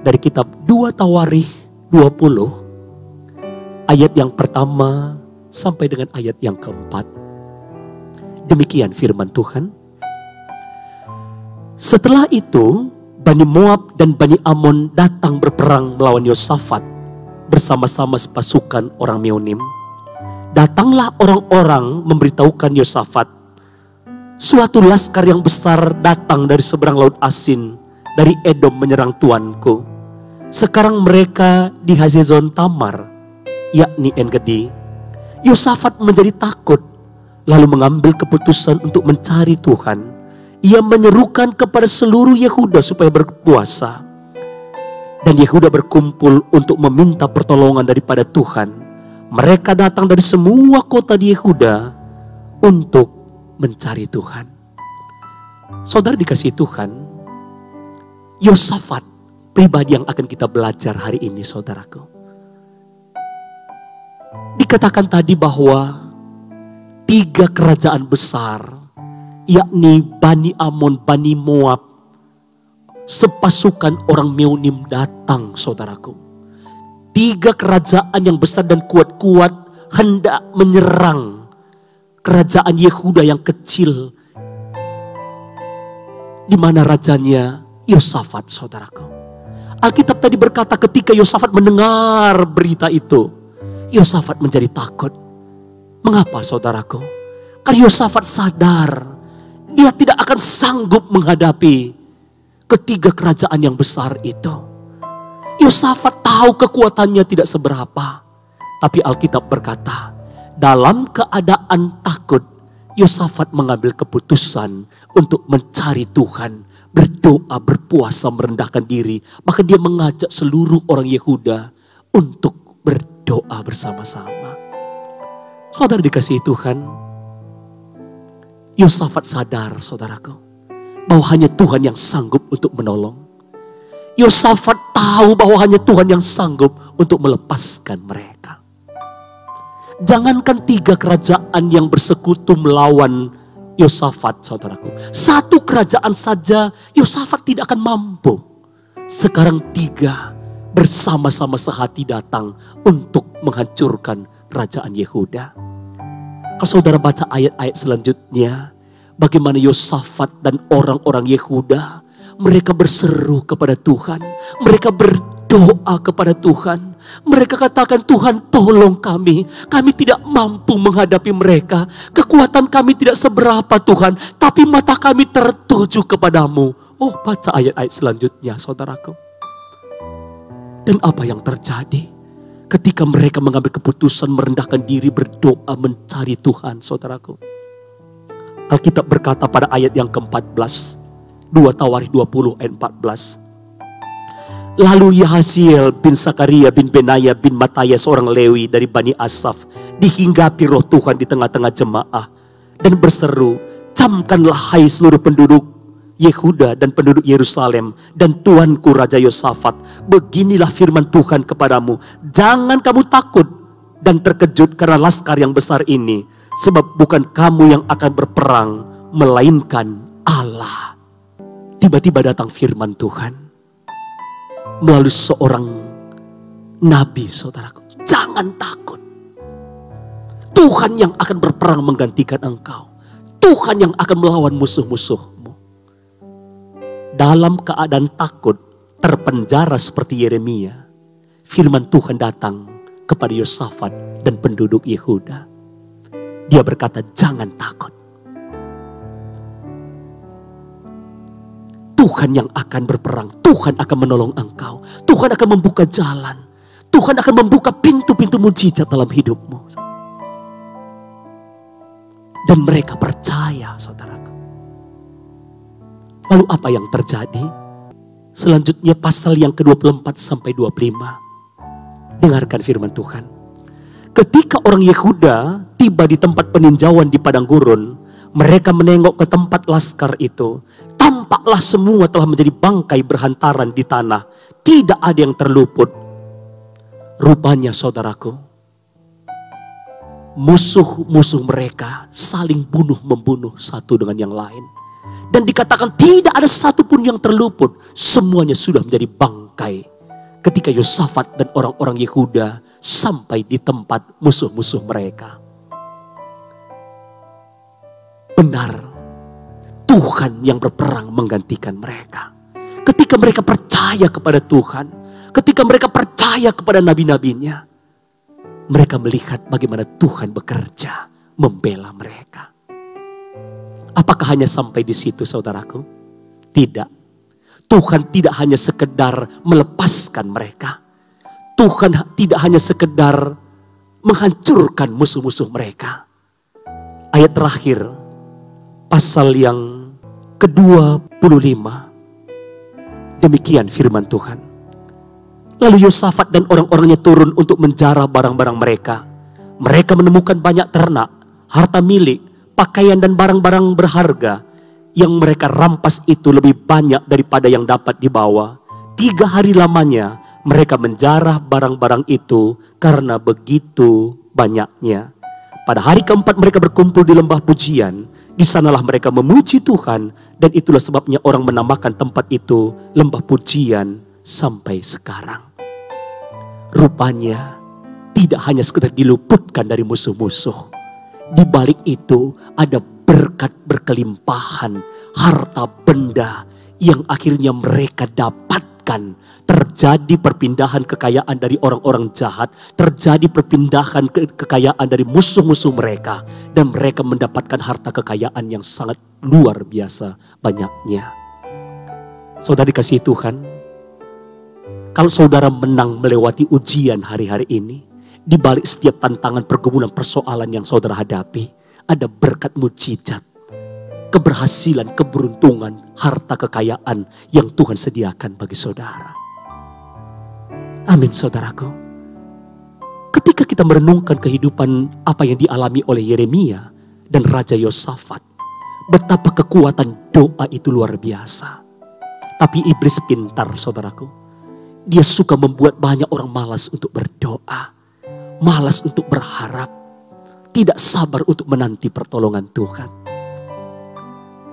dari kitab 2 Tawarikh 20. Ayat yang pertama sampai dengan ayat yang keempat. Demikian firman Tuhan. Setelah itu, Bani Moab dan Bani Amon datang berperang melawan Yosafat bersama-sama sepasukan orang Meonim. Datanglah orang-orang memberitahukan Yosafat, suatu laskar yang besar datang dari seberang laut Asin, dari Edom menyerang tuanku. Sekarang mereka di Hazezon Tamar, yakni En-Gedi. Yosafat menjadi takut, lalu mengambil keputusan untuk mencari Tuhan. Ia menyerukan kepada seluruh Yehuda supaya berpuasa. Dan Yehuda berkumpul untuk meminta pertolongan daripada Tuhan. Mereka datang dari semua kota di Yehuda untuk mencari Tuhan. Saudara dikasihi Tuhan, Yosafat, pribadi yang akan kita belajar hari ini saudaraku. Dikatakan tadi bahwa 3 kerajaan besar, yakni Bani Amon, Bani Moab, sepasukan orang Meonim datang saudaraku. 3 kerajaan yang besar dan kuat-kuat hendak menyerang kerajaan Yehuda yang kecil, di mana rajanya Yosafat saudaraku. Alkitab tadi berkata ketika Yosafat mendengar berita itu, Yosafat menjadi takut. Mengapa saudaraku? Karena Yosafat sadar dia tidak akan sanggup menghadapi ketiga kerajaan yang besar itu. Yosafat tahu kekuatannya tidak seberapa. Tapi Alkitab berkata, dalam keadaan takut, Yosafat mengambil keputusan untuk mencari Tuhan. Berdoa, berpuasa, merendahkan diri. Maka dia mengajak seluruh orang Yehuda untuk berdoa bersama-sama. Saudara dikasihi Tuhan, Yosafat sadar saudaraku, bahwa hanya Tuhan yang sanggup untuk menolong. Yosafat tahu bahwa hanya Tuhan yang sanggup untuk melepaskan mereka. Jangankan 3 kerajaan yang bersekutu melawan Yosafat saudaraku. 1 kerajaan saja Yosafat tidak akan mampu. Sekarang 3 bersama-sama sehati datang untuk menghancurkan kerajaan Yehuda. Kalau saudara baca ayat-ayat selanjutnya, bagaimana Yosafat dan orang-orang Yehuda, mereka berseru kepada Tuhan, mereka berdoa kepada Tuhan, mereka katakan, Tuhan tolong kami tidak mampu menghadapi mereka, kekuatan kami tidak seberapa Tuhan, tapi mata kami tertuju kepadamu. Oh, baca ayat-ayat selanjutnya saudaraku. Dan apa yang terjadi? Ketika mereka mengambil keputusan merendahkan diri, berdoa, mencari Tuhan, saudaraku. Alkitab berkata pada ayat yang ke-14, 2 Tawarikh 20 ayat 14. Lalu Yahasiel bin Sakaria bin Benaya bin Mataya seorang Lewi dari Bani Asaf dihinggapi roh Tuhan di tengah-tengah jemaah dan berseru, camkanlah hai seluruh penduduk Yehuda dan penduduk Yerusalem dan tuanku Raja Yosafat, beginilah firman Tuhan kepadamu, jangan kamu takut dan terkejut karena laskar yang besar ini, sebab bukan kamu yang akan berperang, melainkan Allah. Tiba-tiba datang firman Tuhan melalui seorang nabi saudaraku, jangan takut, Tuhan yang akan berperang menggantikan engkau, Tuhan yang akan melawan musuh-musuh. Dalam keadaan takut, terpenjara seperti Yeremia, firman Tuhan datang kepada Yosafat dan penduduk Yehuda. Dia berkata, jangan takut. Tuhan yang akan berperang, Tuhan akan menolong engkau, Tuhan akan membuka jalan, Tuhan akan membuka pintu-pintu mujizat dalam hidupmu. Dan mereka percaya saudaraku. Lalu apa yang terjadi? Selanjutnya pasal yang ke-24 sampai 25. Dengarkan firman Tuhan. Ketika orang Yehuda tiba di tempat peninjauan di padang gurun, mereka menengok ke tempat laskar itu. Tampaklah semua telah menjadi bangkai berhantaran di tanah. Tidak ada yang terluput. Rupanya saudaraku, musuh-musuh mereka saling bunuh-membunuh satu dengan yang lain. Dan dikatakan tidak ada satupun yang terluput. Semuanya sudah menjadi bangkai. Ketika Yosafat dan orang-orang Yehuda sampai di tempat musuh-musuh mereka. Benar, Tuhan yang berperang menggantikan mereka. Ketika mereka percaya kepada Tuhan, ketika mereka percaya kepada nabi-nabinya, mereka melihat bagaimana Tuhan bekerja membela mereka. Apakah hanya sampai di situ, saudaraku? Tidak. Tuhan tidak hanya sekedar melepaskan mereka. Tuhan tidak hanya sekedar menghancurkan musuh-musuh mereka. Ayat terakhir, pasal yang ke-25. Demikian firman Tuhan. Lalu Yosafat dan orang-orangnya turun untuk menjarah barang-barang mereka. Mereka menemukan banyak ternak, harta milik, pakaian dan barang-barang berharga. Yang mereka rampas itu lebih banyak daripada yang dapat dibawa. 3 hari lamanya mereka menjarah barang-barang itu karena begitu banyaknya. Pada hari keempat mereka berkumpul di lembah pujian. Di sanalah mereka memuji Tuhan. Dan itulah sebabnya orang menamakan tempat itu lembah pujian sampai sekarang. Rupanya tidak hanya sekedar diluputkan dari musuh-musuh. Di balik itu ada berkat berkelimpahan, harta benda yang akhirnya mereka dapatkan. Terjadi perpindahan kekayaan dari orang-orang jahat. Terjadi perpindahan kekayaan dari musuh-musuh mereka. Dan mereka mendapatkan harta kekayaan yang sangat luar biasa banyaknya. Saudara dikasihi Tuhan, kalau saudara menang melewati ujian hari-hari ini, di balik setiap tantangan, pergumulan, persoalan yang saudara hadapi, ada berkat mujizat, keberhasilan, keberuntungan, harta kekayaan yang Tuhan sediakan bagi saudara. Amin, saudaraku. Ketika kita merenungkan kehidupan apa yang dialami oleh Yeremia dan Raja Yosafat, betapa kekuatan doa itu luar biasa. Tapi iblis pintar, saudaraku. Dia suka membuat banyak orang malas untuk berdoa, malas untuk berharap, tidak sabar untuk menanti pertolongan Tuhan.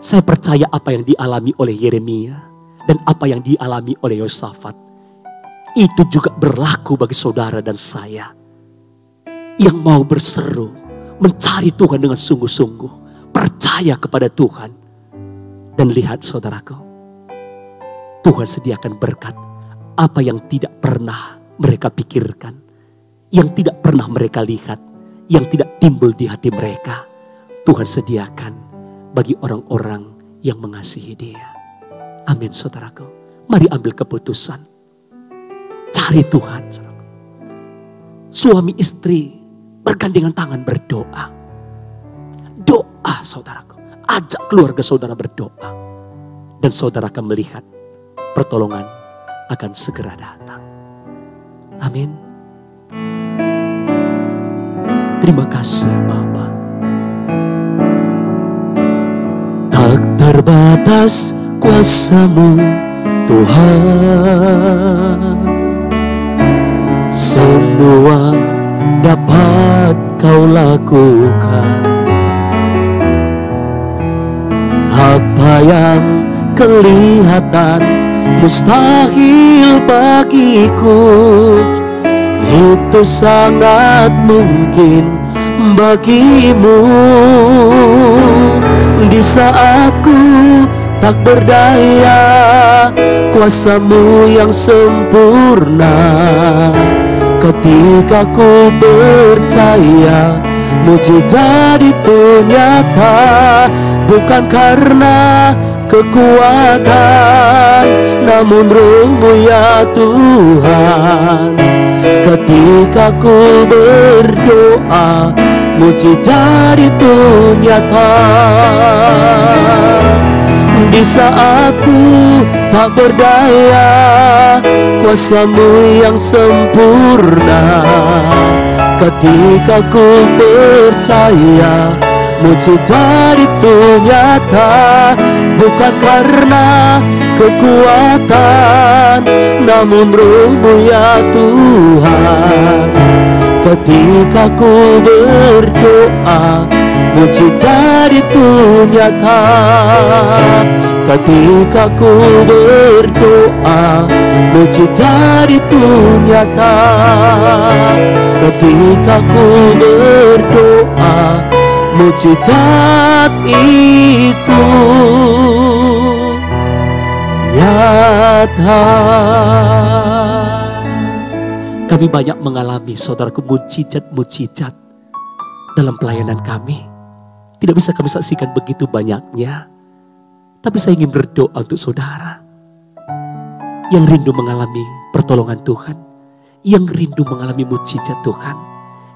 Saya percaya apa yang dialami oleh Yeremia dan apa yang dialami oleh Yosafat, itu juga berlaku bagi saudara dan saya yang mau berseru, mencari Tuhan dengan sungguh-sungguh, percaya kepada Tuhan. Dan lihat saudaraku, Tuhan sediakan berkat apa yang tidak pernah mereka pikirkan, yang tidak pernah mereka lihat, yang tidak timbul di hati mereka. Tuhan sediakan bagi orang-orang yang mengasihi Dia. Amin, saudaraku. Mari ambil keputusan. Cari Tuhan. Suami istri bergandengan tangan berdoa. Doa, saudaraku. Ajak keluarga saudara berdoa. Dan saudara akan melihat pertolongan akan segera datang. Amin. Terima kasih Bapa. Tak terbatas kuasa-Mu Tuhan. Semua dapat Kau lakukan. Apa yang kelihatan mustahil bagiku, itu sangat mungkin bagimu. Di saat ku tak berdaya, kuasa-Mu yang sempurna. Ketika ku percaya, mujizat itu nyata. Bukan karena kekuatan, namun Roh-Mu ya Tuhan. Ketika ku berdoa, mujizat itu nyata. Di saat ku tak berdaya, kuasa-Mu yang sempurna. Ketika ku percaya, mujizat itu nyata. bukan karena kekuatan, namun Roh-Mu ya Tuhan. Ketika ku berdoa, mujizat itu nyata. Ketika ku berdoa, mujizat itu nyata. Ketika ku berdoa, mujizat itu nyata. Kami banyak mengalami, saudaraku, mujizat-mujizat dalam pelayanan kami. Tidak bisa kami saksikan begitu banyaknya. Tapi saya ingin berdoa untuk saudara yang rindu mengalami pertolongan Tuhan, yang rindu mengalami mujizat Tuhan,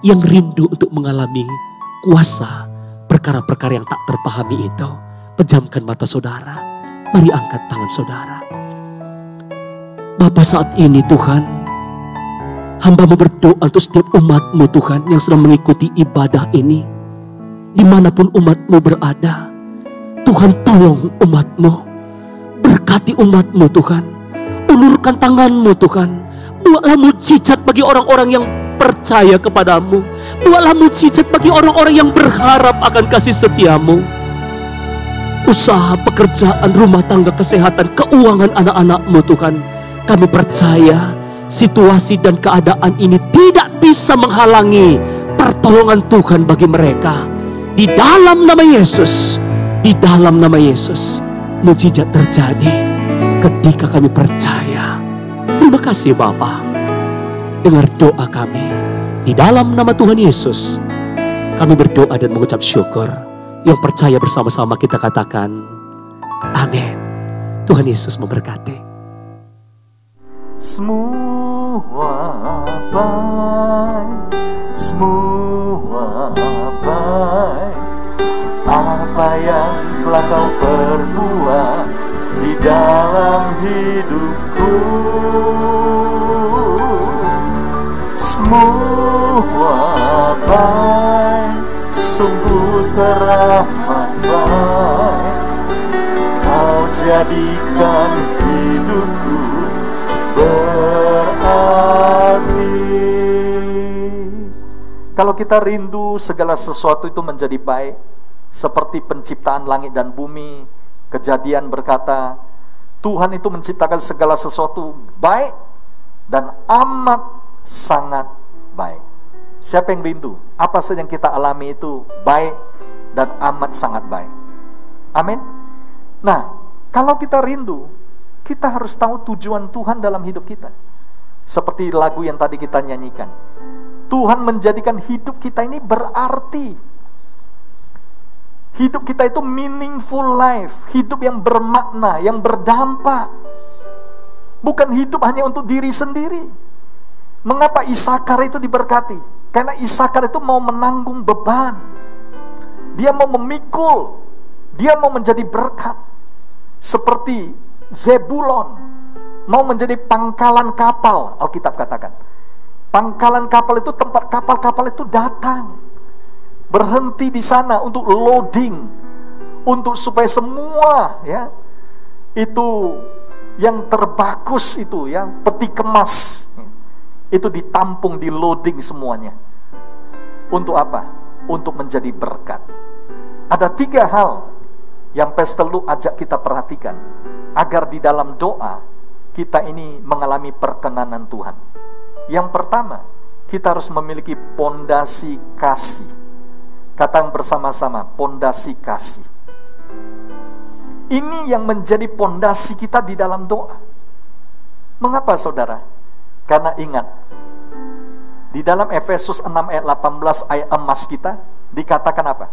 yang rindu untuk mengalami kuasa perkara-perkara yang tak terpahami itu. Pejamkan mata saudara, mari angkat tangan saudara. Bapa, saat ini Tuhan, hamba-Mu berdoa untuk setiap umat-Mu Tuhan yang sedang mengikuti ibadah ini. Dimanapun umat-Mu berada, Tuhan tolong umat-Mu, berkati umat-Mu Tuhan, ulurkan tangan-Mu Tuhan, buatlah mujizat bagi orang-orang yang percaya kepadamu, buatlah mujizat bagi orang-orang yang berharap akan kasih setia-Mu. Usaha, pekerjaan, rumah tangga, kesehatan, keuangan anak-anak-Mu Tuhan, kami percaya situasi dan keadaan ini tidak bisa menghalangi pertolongan Tuhan bagi mereka. Di dalam nama Yesus, di dalam nama Yesus, mujizat terjadi ketika kami percaya. Terima kasih Bapa. Dengar doa kami. Di dalam nama Tuhan Yesus, kami berdoa dan mengucap syukur. Yang percaya bersama-sama kita katakan, amin. Tuhan Yesus memberkati. Semua baik, semua baik. Apa yang telah Kau perbuat di dalam hidupku, semua baik, sungguh teramat baik. Kau jadikan hidupku berarti. Kalau kita rindu segala sesuatu itu menjadi baik, seperti penciptaan langit dan bumi, Kejadian berkata, Tuhan itu menciptakan segala sesuatu baik dan amat sangat baik. Siapa yang rindu? Apa saja yang kita alami itu baik dan amat sangat baik. Amin. Nah, kalau kita rindu, kita harus tahu tujuan Tuhan dalam hidup kita. Seperti lagu yang tadi kita nyanyikan, Tuhan menjadikan hidup kita ini berarti. Hidup kita itu meaningful life, hidup yang bermakna, yang berdampak. Bukan hidup hanya untuk diri sendiri. Mengapa Isakar itu diberkati? Karena Isakar itu mau menanggung beban. Dia mau memikul, dia mau menjadi berkat. Seperti Zebulon mau menjadi pangkalan kapal, Alkitab katakan. Pangkalan kapal itu tempat kapal-kapal itu datang, berhenti di sana untuk loading, untuk supaya semua ya itu yang terbagus itu ya, peti kemas itu ditampung, di loading semuanya. Untuk apa? Untuk menjadi berkat. Ada 3 hal yang Pastor Luke ajak kita perhatikan agar di dalam doa kita ini mengalami perkenanan Tuhan. Yang pertama, kita harus memiliki pondasi kasih. Katakan bersama-sama, pondasi kasih. Ini yang menjadi pondasi kita di dalam doa. Mengapa saudara? Karena ingat, di dalam Efesus 6 ayat 18 ayat emas kita, dikatakan apa?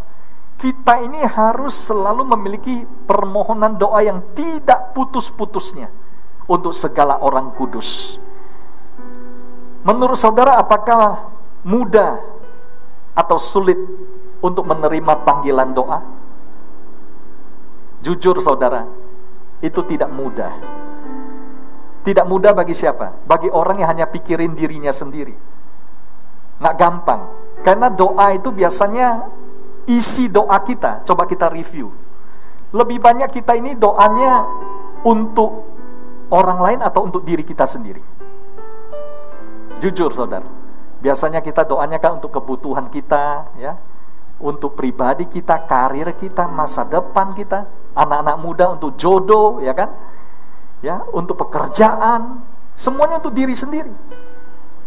Kita ini harus selalu memiliki permohonan doa yang tidak putus-putusnya untuk segala orang kudus. Menurut saudara, apakah mudah atau sulit untuk menerima panggilan doa? Jujur saudara, itu tidak mudah. Tidak mudah bagi siapa? Bagi orang yang hanya pikirin dirinya sendiri. Nggak gampang. Karena doa itu biasanya, isi doa kita, coba kita review. Lebih banyak kita ini doanya untuk orang lain atau untuk diri kita sendiri? Jujur saudara, biasanya kita doanya kan untuk kebutuhan kita, ya, untuk pribadi kita, karir kita, masa depan kita, anak-anak muda untuk jodoh, ya kan, ya, untuk pekerjaan, semuanya untuk diri sendiri.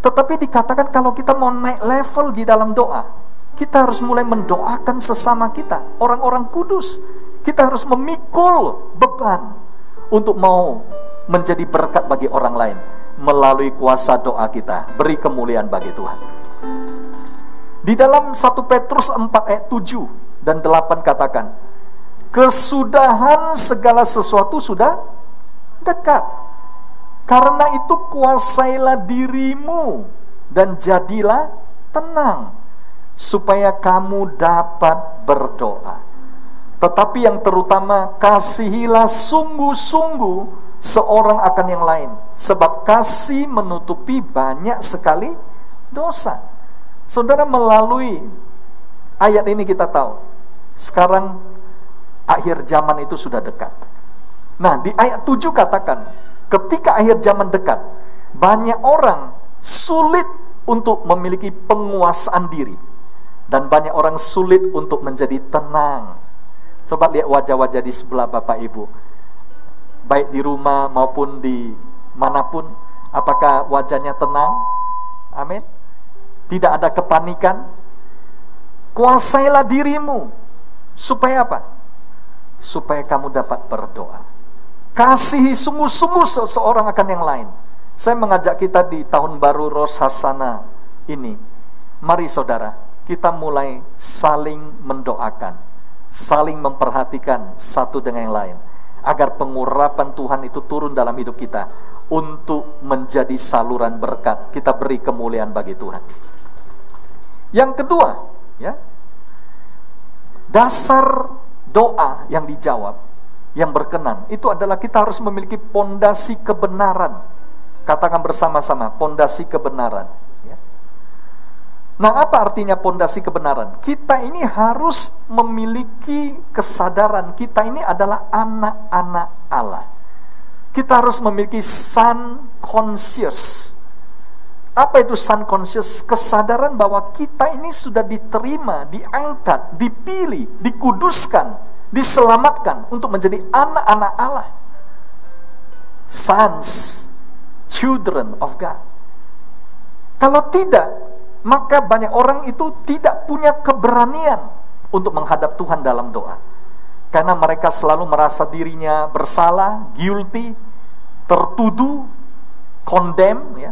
Tetapi dikatakan kalau kita mau naik level di dalam doa, kita harus mulai mendoakan sesama kita, orang-orang kudus. Kita harus memikul beban untuk mau menjadi berkat bagi orang lain melalui kuasa doa kita. Beri kemuliaan bagi Tuhan. Di dalam 1 Petrus 4 ayat 7 dan 8 katakan, kesudahan segala sesuatu sudah dekat. Karena itu kuasailah dirimu dan jadilah tenang, supaya kamu dapat berdoa. Tetapi yang terutama, kasihilah sungguh-sungguh seorang akan yang lain, sebab kasih menutupi banyak sekali dosa. Saudara, melalui ayat ini kita tahu sekarang akhir zaman itu sudah dekat. Nah, di ayat 7 katakan, ketika akhir zaman dekat, banyak orang sulit untuk memiliki penguasaan diri, dan banyak orang sulit untuk menjadi tenang. Coba lihat wajah-wajah di sebelah Bapak Ibu, baik di rumah maupun di manapun. Apakah wajahnya tenang? Amin. Tidak ada kepanikan. Kuasailah dirimu. Supaya apa? Supaya kamu dapat berdoa. Kasihi sungguh-sungguh seseorang akan yang lain. Saya mengajak kita di tahun baru Rosh Hashanah ini, mari saudara, kita mulai saling mendoakan, saling memperhatikan satu dengan yang lain, agar pengurapan Tuhan itu turun dalam hidup kita untuk menjadi saluran berkat. Kita beri kemuliaan bagi Tuhan. Yang kedua, ya, dasar doa yang dijawab, yang berkenan, itu adalah kita harus memiliki pondasi kebenaran. Katakan bersama-sama, pondasi kebenaran. Nah, apa artinya pondasi kebenaran? Kita ini harus memiliki kesadaran kita ini adalah anak-anak Allah. Kita harus memiliki son conscious. Apa itu son conscious? Kesadaran bahwa kita ini sudah diterima, diangkat, dipilih, dikuduskan, diselamatkan untuk menjadi anak-anak Allah. Sons, children of God. Kalau tidak, maka banyak orang itu tidak punya keberanian untuk menghadap Tuhan dalam doa. Karena mereka selalu merasa dirinya bersalah, guilty, tertuduh, condemn, ya.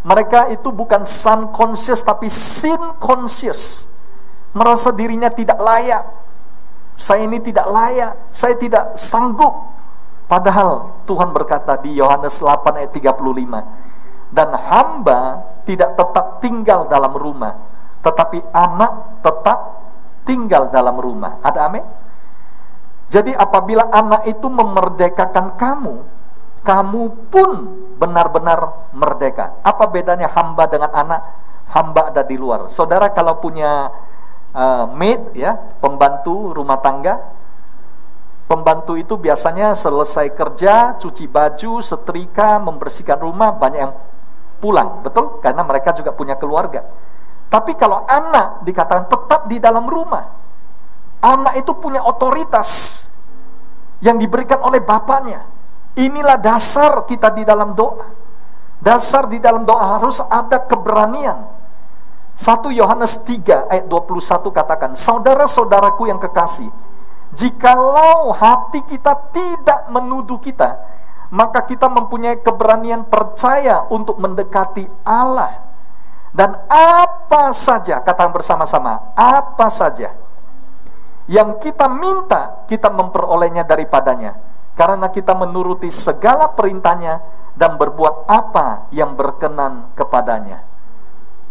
Mereka itu bukan son conscious tapi sin conscious. Merasa dirinya tidak layak. Saya ini tidak layak, saya tidak sanggup. Padahal Tuhan berkata di Yohanes 8 ayat 35, dan hamba tidak tetap tinggal dalam rumah, tetapi anak tetap tinggal dalam rumah. Ada amin? Jadi apabila anak itu memerdekakan kamu, kamu pun benar-benar merdeka. Apa bedanya hamba dengan anak? Hamba ada di luar. Saudara kalau punya maid, ya, pembantu rumah tangga, pembantu itu biasanya selesai kerja, cuci baju, setrika, membersihkan rumah, banyak yang pulang, betul? Karena mereka juga punya keluarga. Tapi kalau anak dikatakan tetap di dalam rumah, anak itu punya otoritas yang diberikan oleh bapaknya. Inilah dasar kita di dalam doa. Dasar di dalam doa harus ada keberanian. 1 Yohanes 3 ayat 21 katakan, saudara-saudaraku yang kekasih, jikalau hati kita tidak menuduh kita, maka kita mempunyai keberanian percaya untuk mendekati Allah. Dan apa saja, katakan bersama-sama, apa saja yang kita minta, kita memperolehnya daripadanya, karena kita menuruti segala perintahnya dan berbuat apa yang berkenan kepadanya.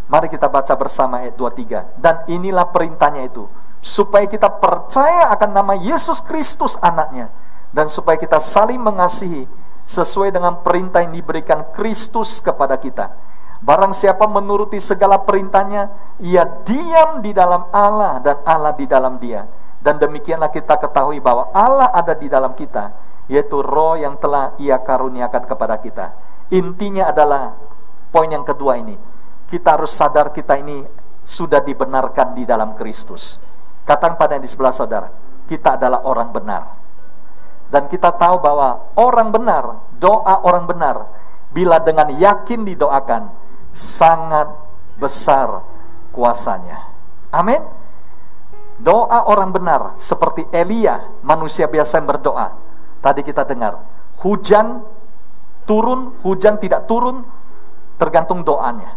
Mari kita baca bersama ayat 23. Dan inilah perintahnya itu, supaya kita percaya akan nama Yesus Kristus anaknya, dan supaya kita saling mengasihi sesuai dengan perintah yang diberikan Kristus kepada kita. Barang siapa menuruti segala perintahnya, ia diam di dalam Allah dan Allah di dalam dia. Dan demikianlah kita ketahui bahwa Allah ada di dalam kita, yaitu Roh yang telah Ia karuniakan kepada kita. Intinya adalah poin yang kedua ini. Kita harus sadar kita ini sudah dibenarkan di dalam Kristus. Katakan pada yang di sebelah saudara, kita adalah orang benar. Dan kita tahu bahwa orang benar, doa orang benar, bila dengan yakin didoakan, sangat besar kuasanya. Amin. Doa orang benar seperti Elia, manusia biasa yang berdoa. Tadi kita dengar, hujan turun, hujan tidak turun, tergantung doanya.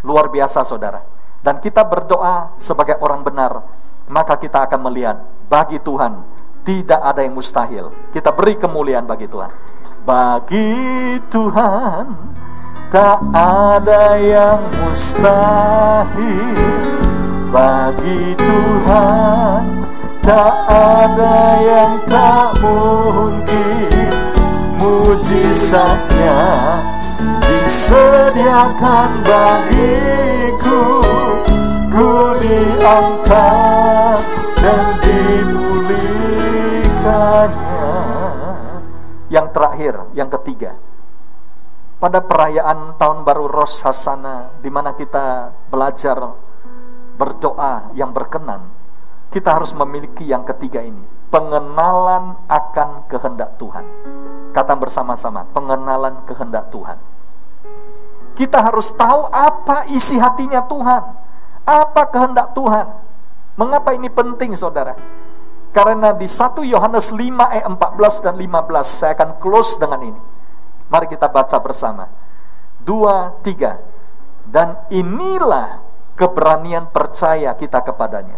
Luar biasa saudara. Dan kita berdoa sebagai orang benar, maka kita akan melihat bagi Tuhan tidak ada yang mustahil. Kita beri kemuliaan bagi Tuhan. Bagi Tuhan tak ada yang mustahil. Bagi Tuhan tak ada yang tak mungkin. Mujizatnya disediakan bagiku. Ku diangkat dan dipulihkannya. Yang terakhir, yang ketiga, pada perayaan Tahun Baru Rosh Hashanah, di mana kita belajar berdoa yang berkenan, kita harus memiliki yang ketiga ini, pengenalan akan kehendak Tuhan. Kata bersama-sama, pengenalan kehendak Tuhan. Kita harus tahu apa isi hatinya Tuhan, apa kehendak Tuhan. Mengapa ini penting saudara? Karena di 1 Yohanes 5 ayat 14 dan 15, saya akan close dengan ini. Mari kita baca bersama. 2, 3. Dan inilah keberanian percaya kita kepadanya,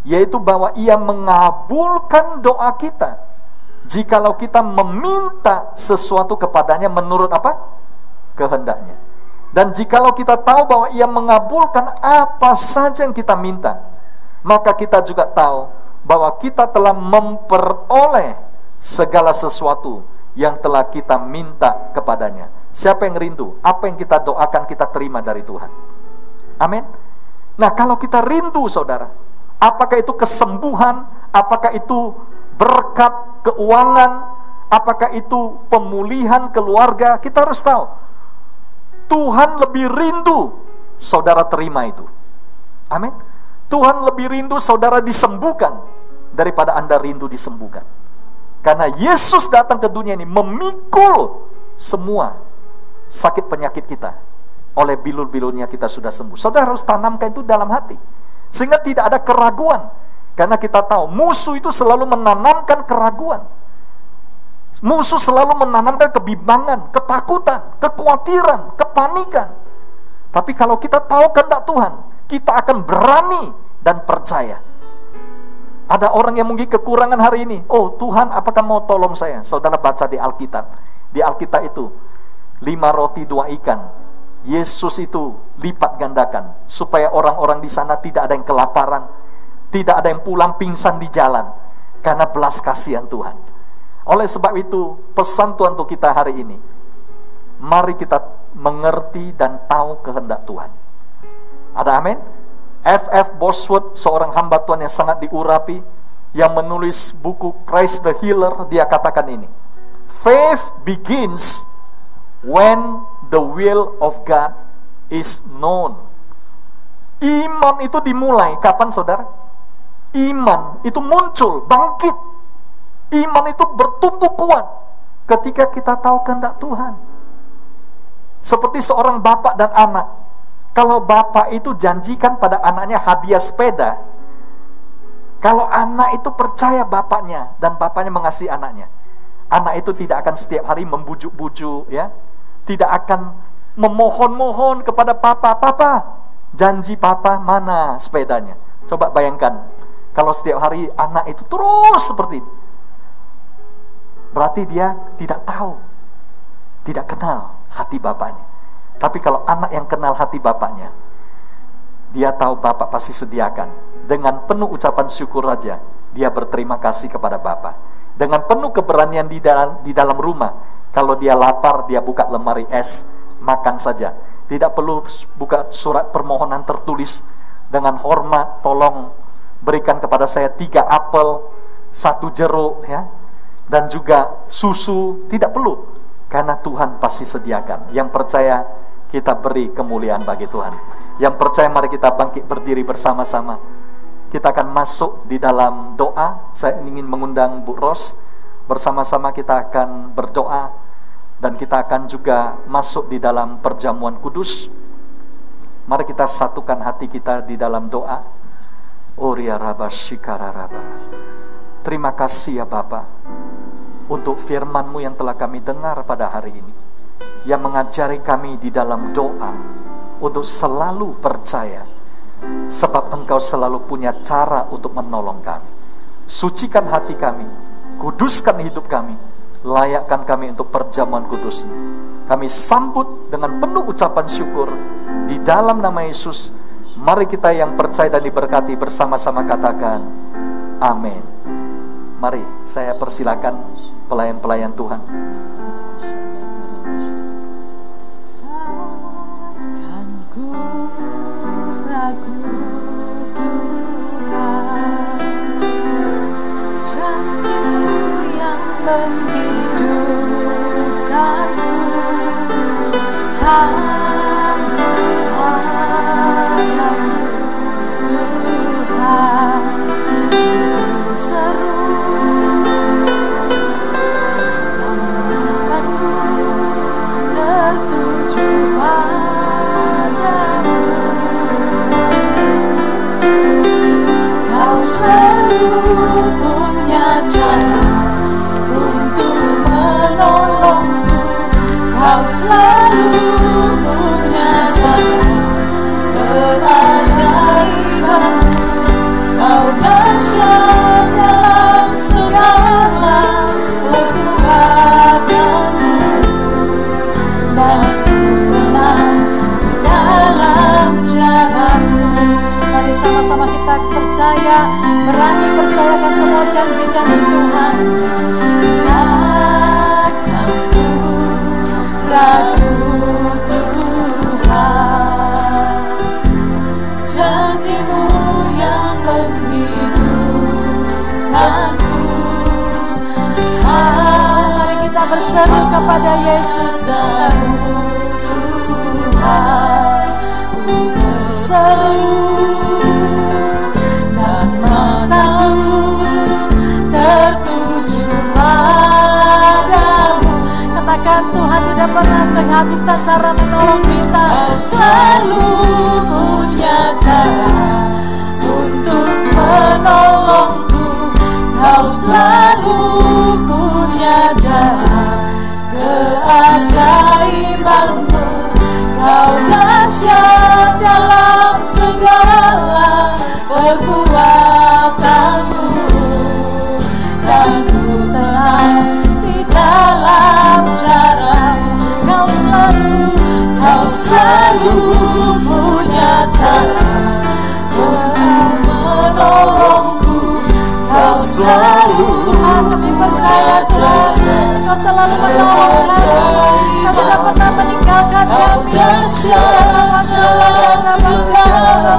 yaitu bahwa Ia mengabulkan doa kita jikalau kita meminta sesuatu kepadanya menurut apa? Kehendaknya. Dan jikalau kita tahu bahwa Ia mengabulkan apa saja yang kita minta, maka kita juga tahu bahwa kita telah memperoleh segala sesuatu yang telah kita minta kepadanya. Siapa yang rindu? Apa yang kita doakan kita terima dari Tuhan. Amin. Nah, kalau kita rindu saudara, apakah itu kesembuhan, apakah itu berkat keuangan, apakah itu pemulihan keluarga, kita harus tahu Tuhan lebih rindu saudara terima itu. Amin. Tuhan lebih rindu saudara disembuhkan daripada Anda rindu disembuhkan. Karena Yesus datang ke dunia ini memikul semua sakit penyakit kita. Oleh bilur-bilurnya kita sudah sembuh. Saudara harus tanamkan itu dalam hati, sehingga tidak ada keraguan. Karena kita tahu musuh itu selalu menanamkan keraguan. Musuh selalu menanamkan kebimbangan, ketakutan, kekhawatiran, kepanikan. Tapi kalau kita tahu kehendak Tuhan, kita akan berani dan percaya. Ada orang yang mungkin kekurangan hari ini. Oh Tuhan, apakah mau tolong saya? Saudara baca di Alkitab. Di Alkitab itu 5 roti 2 ikan. Yesus itu lipat gandakan supaya orang-orang di sana tidak ada yang kelaparan, tidak ada yang pulang pingsan di jalan, karena belas kasihan Tuhan. Oleh sebab itu, pesan Tuhan untuk kita hari ini, mari kita mengerti dan tahu kehendak Tuhan. Ada amin? F.F. Bosworth, seorang hamba Tuhan yang sangat diurapi, yang menulis buku Christ the Healer, dia katakan ini: faith begins when the will of God is known. Iman itu dimulai kapan saudara? Iman itu muncul, bangkit. Iman itu bertumbuh kuat ketika kita tahu kehendak Tuhan. Seperti seorang bapak dan anak. Kalau bapak itu janjikan pada anaknya hadiah sepeda, kalau anak itu percaya bapaknya dan bapaknya mengasihi anaknya, anak itu tidak akan setiap hari membujuk-bujuk, ya, tidak akan memohon-mohon kepada papa, janji papa mana sepedanya. Coba bayangkan kalau setiap hari anak itu terus seperti ini, berarti dia tidak tahu, tidak kenal hati bapaknya. Tapi kalau anak yang kenal hati bapaknya, dia tahu bapak pasti sediakan. Dengan penuh ucapan syukur raja, dia berterima kasih kepada bapak. Dengan penuh keberanian di dalam rumah, kalau dia lapar, dia buka lemari es, makan saja. Tidak perlu buka surat permohonan tertulis. Dengan hormat, tolong berikan kepada saya 3 apel, 1 jeruk ya, dan juga susu. Tidak perlu, karena Tuhan pasti sediakan. Yang percaya kita beri kemuliaan bagi Tuhan. Yang percaya mari kita bangkit berdiri bersama-sama. Kita akan masuk di dalam doa. Saya ingin mengundang Bu Ros. Bersama-sama kita akan berdoa, dan kita akan juga masuk di dalam perjamuan kudus. Mari kita satukan hati kita di dalam doa. Oria Rabba Shikara Rabba. Terima kasih ya Bapa, untuk firman-Mu yang telah kami dengar pada hari ini, yang mengajari kami di dalam doa untuk selalu percaya, sebab Engkau selalu punya cara untuk menolong kami. Sucikan hati kami, kuduskan hidup kami, layakkan kami untuk perjamuan kudus. Kami sambut dengan penuh ucapan syukur di dalam nama Yesus. Mari kita yang percaya dan diberkati bersama-sama katakan amin. Mari saya persilakan pelayan-pelayan Tuhan. Takkan ku ragu Tuhan, janji-Mu yang menghidupkanku. Padamu Tuhan berseru, dan mataku tertuju padamu. Kau selalu punya cara untuk menolongku. Kau selalu punya cara keajaiban. Kau dahsyat dalam segala perbuatanmu, dan ku tenang di dalam caramu. Mari sama-sama kita percaya, berani percayakan semua janji-janji Tuhan. Takkan ku ragu Tuhan, janji-Mu yang menghidupkanku. Mari kita berseru kepada Yesus dalam Tuhan. Ku berseru, dan mataku tertuju padamu. Katakan Tuhan tidak pernah kehabisan cara menolong kita. Kau selalu punya cara untuk menolongku. Kau selalu punya cara keajaiban-Mu. Kau dahsyat dalam segala perbuatanmu, dan ku tenang di dalam caramu. Kau selalu punya cara untuk menolongku. Kau selalu percaya Tuhan, Kau selalu menolong kami. Kau tidak pernah meninggalkan kami. Dalam segala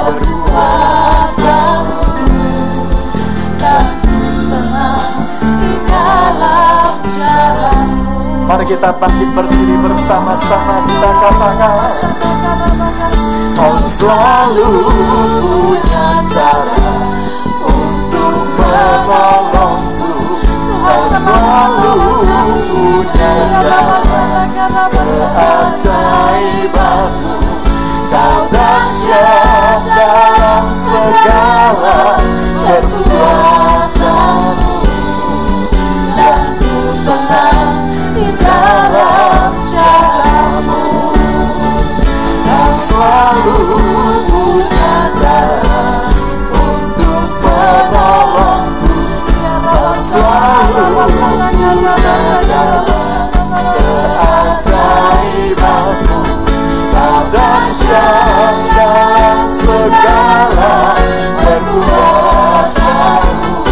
perbuatanmu, dan tenang di dalam caramu. Mari kita bangkit berdiri bersama-sama, kita katakan Kau selalu punya cara untuk menolongku. Kau selalu punya cara keajaiban-Mu. Kau dahsyat dalam segala perbuatanmu, dan ku tenang di dalam caramu. Kau selalu punya cara untuk menolongku. Kau selalu punya cara keajaiban-Mu. Kau dahsyat dalam segala perbuatanmu,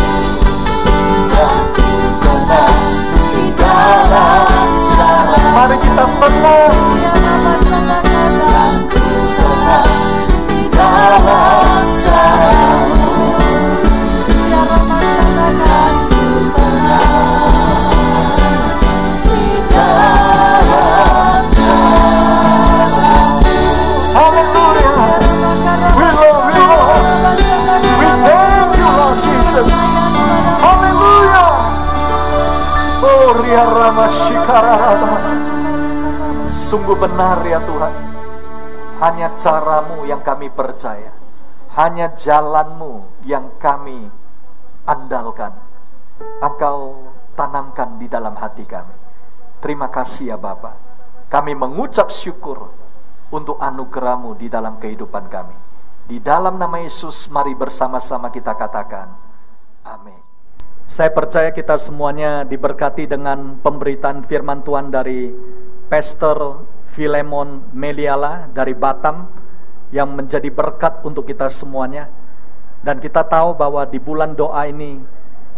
Sungguh benar ya Tuhan, hanya cara-Mu yang kami percaya, hanya jalan-Mu yang kami andalkan. Engkau tanamkan di dalam hati kami. Terima kasih ya Bapa. Kami mengucap syukur untuk anugerah-Mu di dalam kehidupan kami. Di dalam nama Yesus, mari bersama-sama kita katakan, amin. Saya percaya kita semuanya diberkati dengan pemberitaan firman Tuhan dari Pastor Philemon Meliala dari Batam, yang menjadi berkat untuk kita semuanya. Dan kita tahu bahwa di bulan doa ini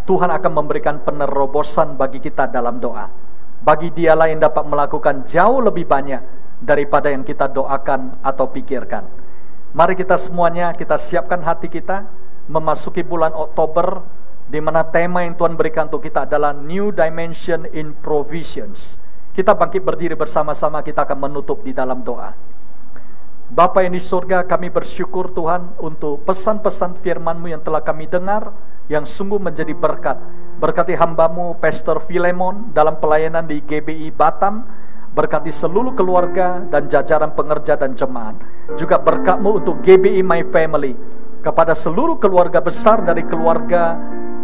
Tuhan akan memberikan penerobosan bagi kita dalam doa. Bagi dialah yang dapat melakukan jauh lebih banyak daripada yang kita doakan atau pikirkan. Mari kita semuanya, kita siapkan hati kita memasuki bulan Oktober, di mana tema yang Tuhan berikan untuk kita adalah New Dimension in Provisions. Kita bangkit berdiri bersama-sama, kita akan menutup di dalam doa. Bapa yang di surga, kami bersyukur Tuhan untuk pesan-pesan firman-Mu yang telah kami dengar, yang sungguh menjadi berkat. Berkati hamba-Mu Pastor Philemon dalam pelayanan di GBI Batam. Berkati seluruh keluarga dan jajaran pengerja dan jemaat. Juga berkat-Mu untuk GBI My Family, kepada seluruh keluarga besar dari keluarga,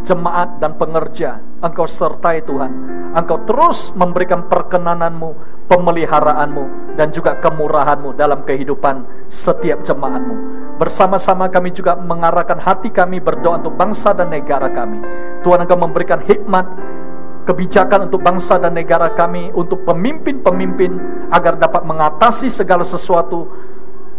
jemaat dan pengerja. Engkau sertai Tuhan. Engkau terus memberikan perkenanan-Mu, pemeliharaanmu dan juga kemurahan-Mu dalam kehidupan setiap jemaat-Mu. Bersama-sama kami juga mengarahkan hati kami berdoa untuk bangsa dan negara kami. Tuhan, Engkau memberikan hikmat, kebijakan untuk bangsa dan negara kami, untuk pemimpin-pemimpin agar dapat mengatasi segala sesuatu.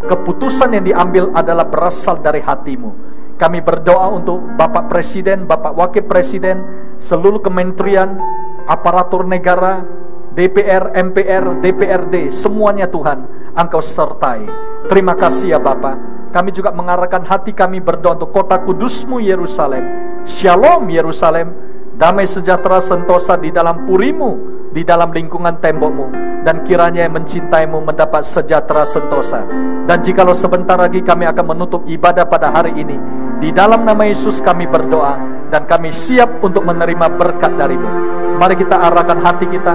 Keputusan yang diambil adalah berasal dari hati-Mu. Kami berdoa untuk Bapak Presiden, Bapak Wakil Presiden, seluruh kementerian, aparatur negara, DPR, MPR, DPRD, semuanya Tuhan, Engkau sertai. Terima kasih ya Bapa. Kami juga mengarahkan hati kami berdoa untuk kota kudus-Mu Yerusalem. Shalom Yerusalem, damai sejahtera sentosa di dalam puri-Mu, di dalam lingkungan tembok-Mu, dan kiranya yang mencintai-Mu mendapat sejahtera sentosa. Dan jikalau sebentar lagi kami akan menutup ibadah pada hari ini, di dalam nama Yesus kami berdoa, dan kami siap untuk menerima berkat dari-Mu. Mari kita arahkan hati kita,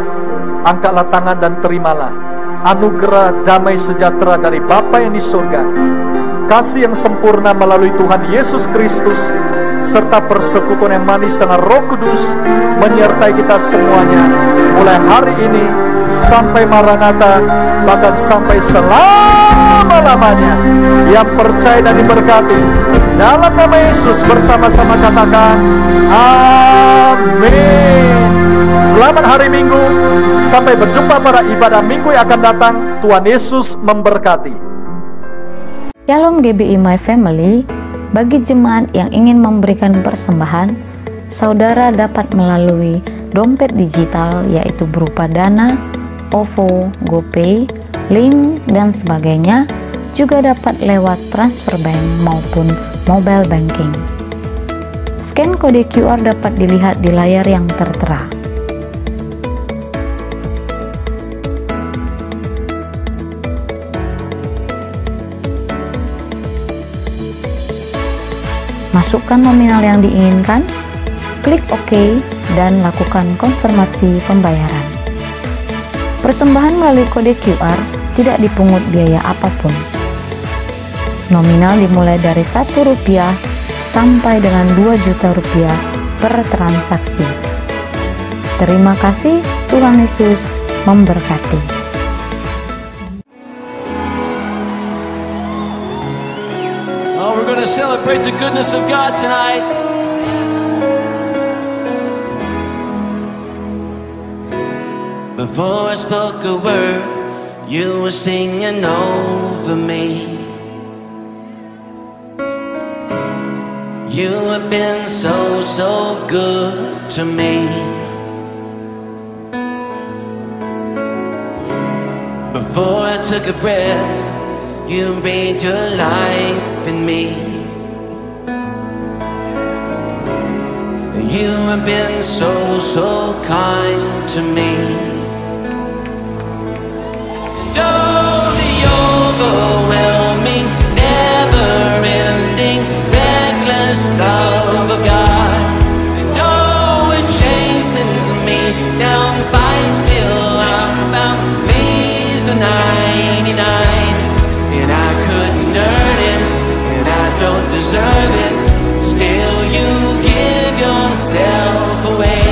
angkatlah tangan dan terimalah anugerah damai sejahtera dari Bapa yang di surga, kasih yang sempurna melalui Tuhan Yesus Kristus, serta persekutuan yang manis dengan Roh Kudus menyertai kita semuanya, mulai hari ini sampai Maranatha, bahkan sampai selama-lamanya. Yang percaya dan diberkati dalam nama Yesus bersama-sama katakan amin. Selamat hari Minggu, sampai berjumpa pada ibadah minggu yang akan datang. Tuhan Yesus memberkati. Shalom GBI My Family. Bagi jemaat yang ingin memberikan persembahan, saudara dapat melalui dompet digital, yaitu berupa Dana, OVO, GoPay, Link, dan sebagainya. Juga dapat lewat transfer bank maupun mobile banking. Scan kode QR dapat dilihat di layar yang tertera. Masukkan nominal yang diinginkan, klik OK, dan lakukan konfirmasi pembayaran. Persembahan melalui kode QR tidak dipungut biaya apapun. Nominal dimulai dari Rp1 sampai dengan Rp2 juta per transaksi. Terima kasih, Tuhan Yesus memberkati. We're going to celebrate the goodness of God tonight. Before I spoke a word, you were singing over me. You have been so, so good to me. Before I took a breath, you breathed your life in me. You have been so, so kind to me. Oh, the overwhelming, never-ending, reckless love of God. Oh, it chases me down, fights till I'm found, leaves the 99, and I couldn't earn it, and I don't deserve it. Still you give yourself away,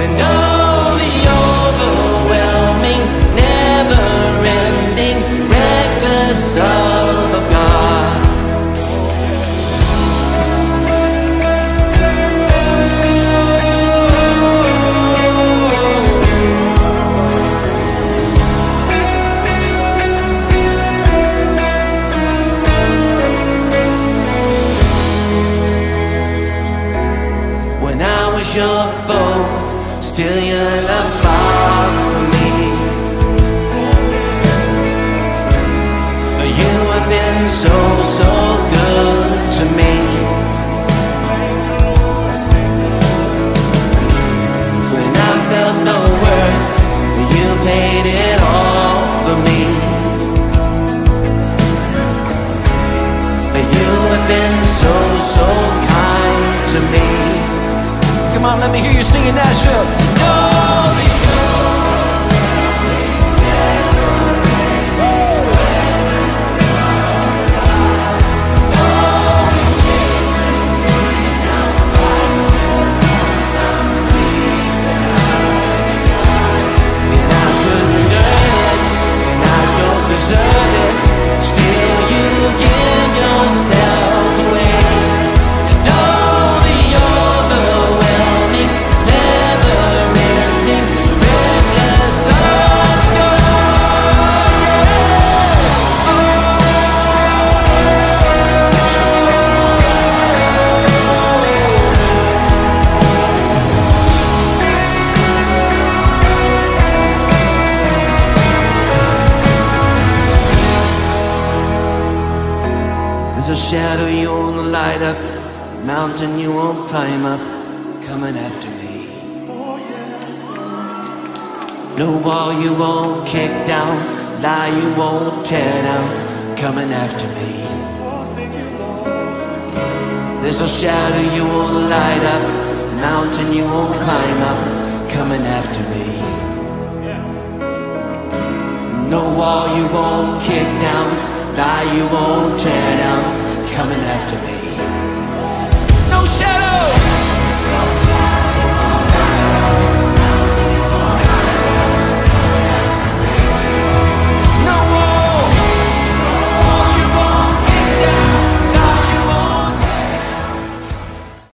and oh, the overwhelming, never-ending, reckless love of God. Your foe, still your love fought for me. You have been so, so good to me. When I felt no worth, you paid it all for me. You have been so, so kind to me. Come on, let me hear you singing that show. There's a shadow you won't light up, mountain you won't climb up, coming after me. No wall you won't kick down, lie you won't tear down, coming after me. There's no shadow you won't light up, mountain you won't climb up, coming after me. No wall you won't kick down, lie you won't tear down, coming after me. No shadow!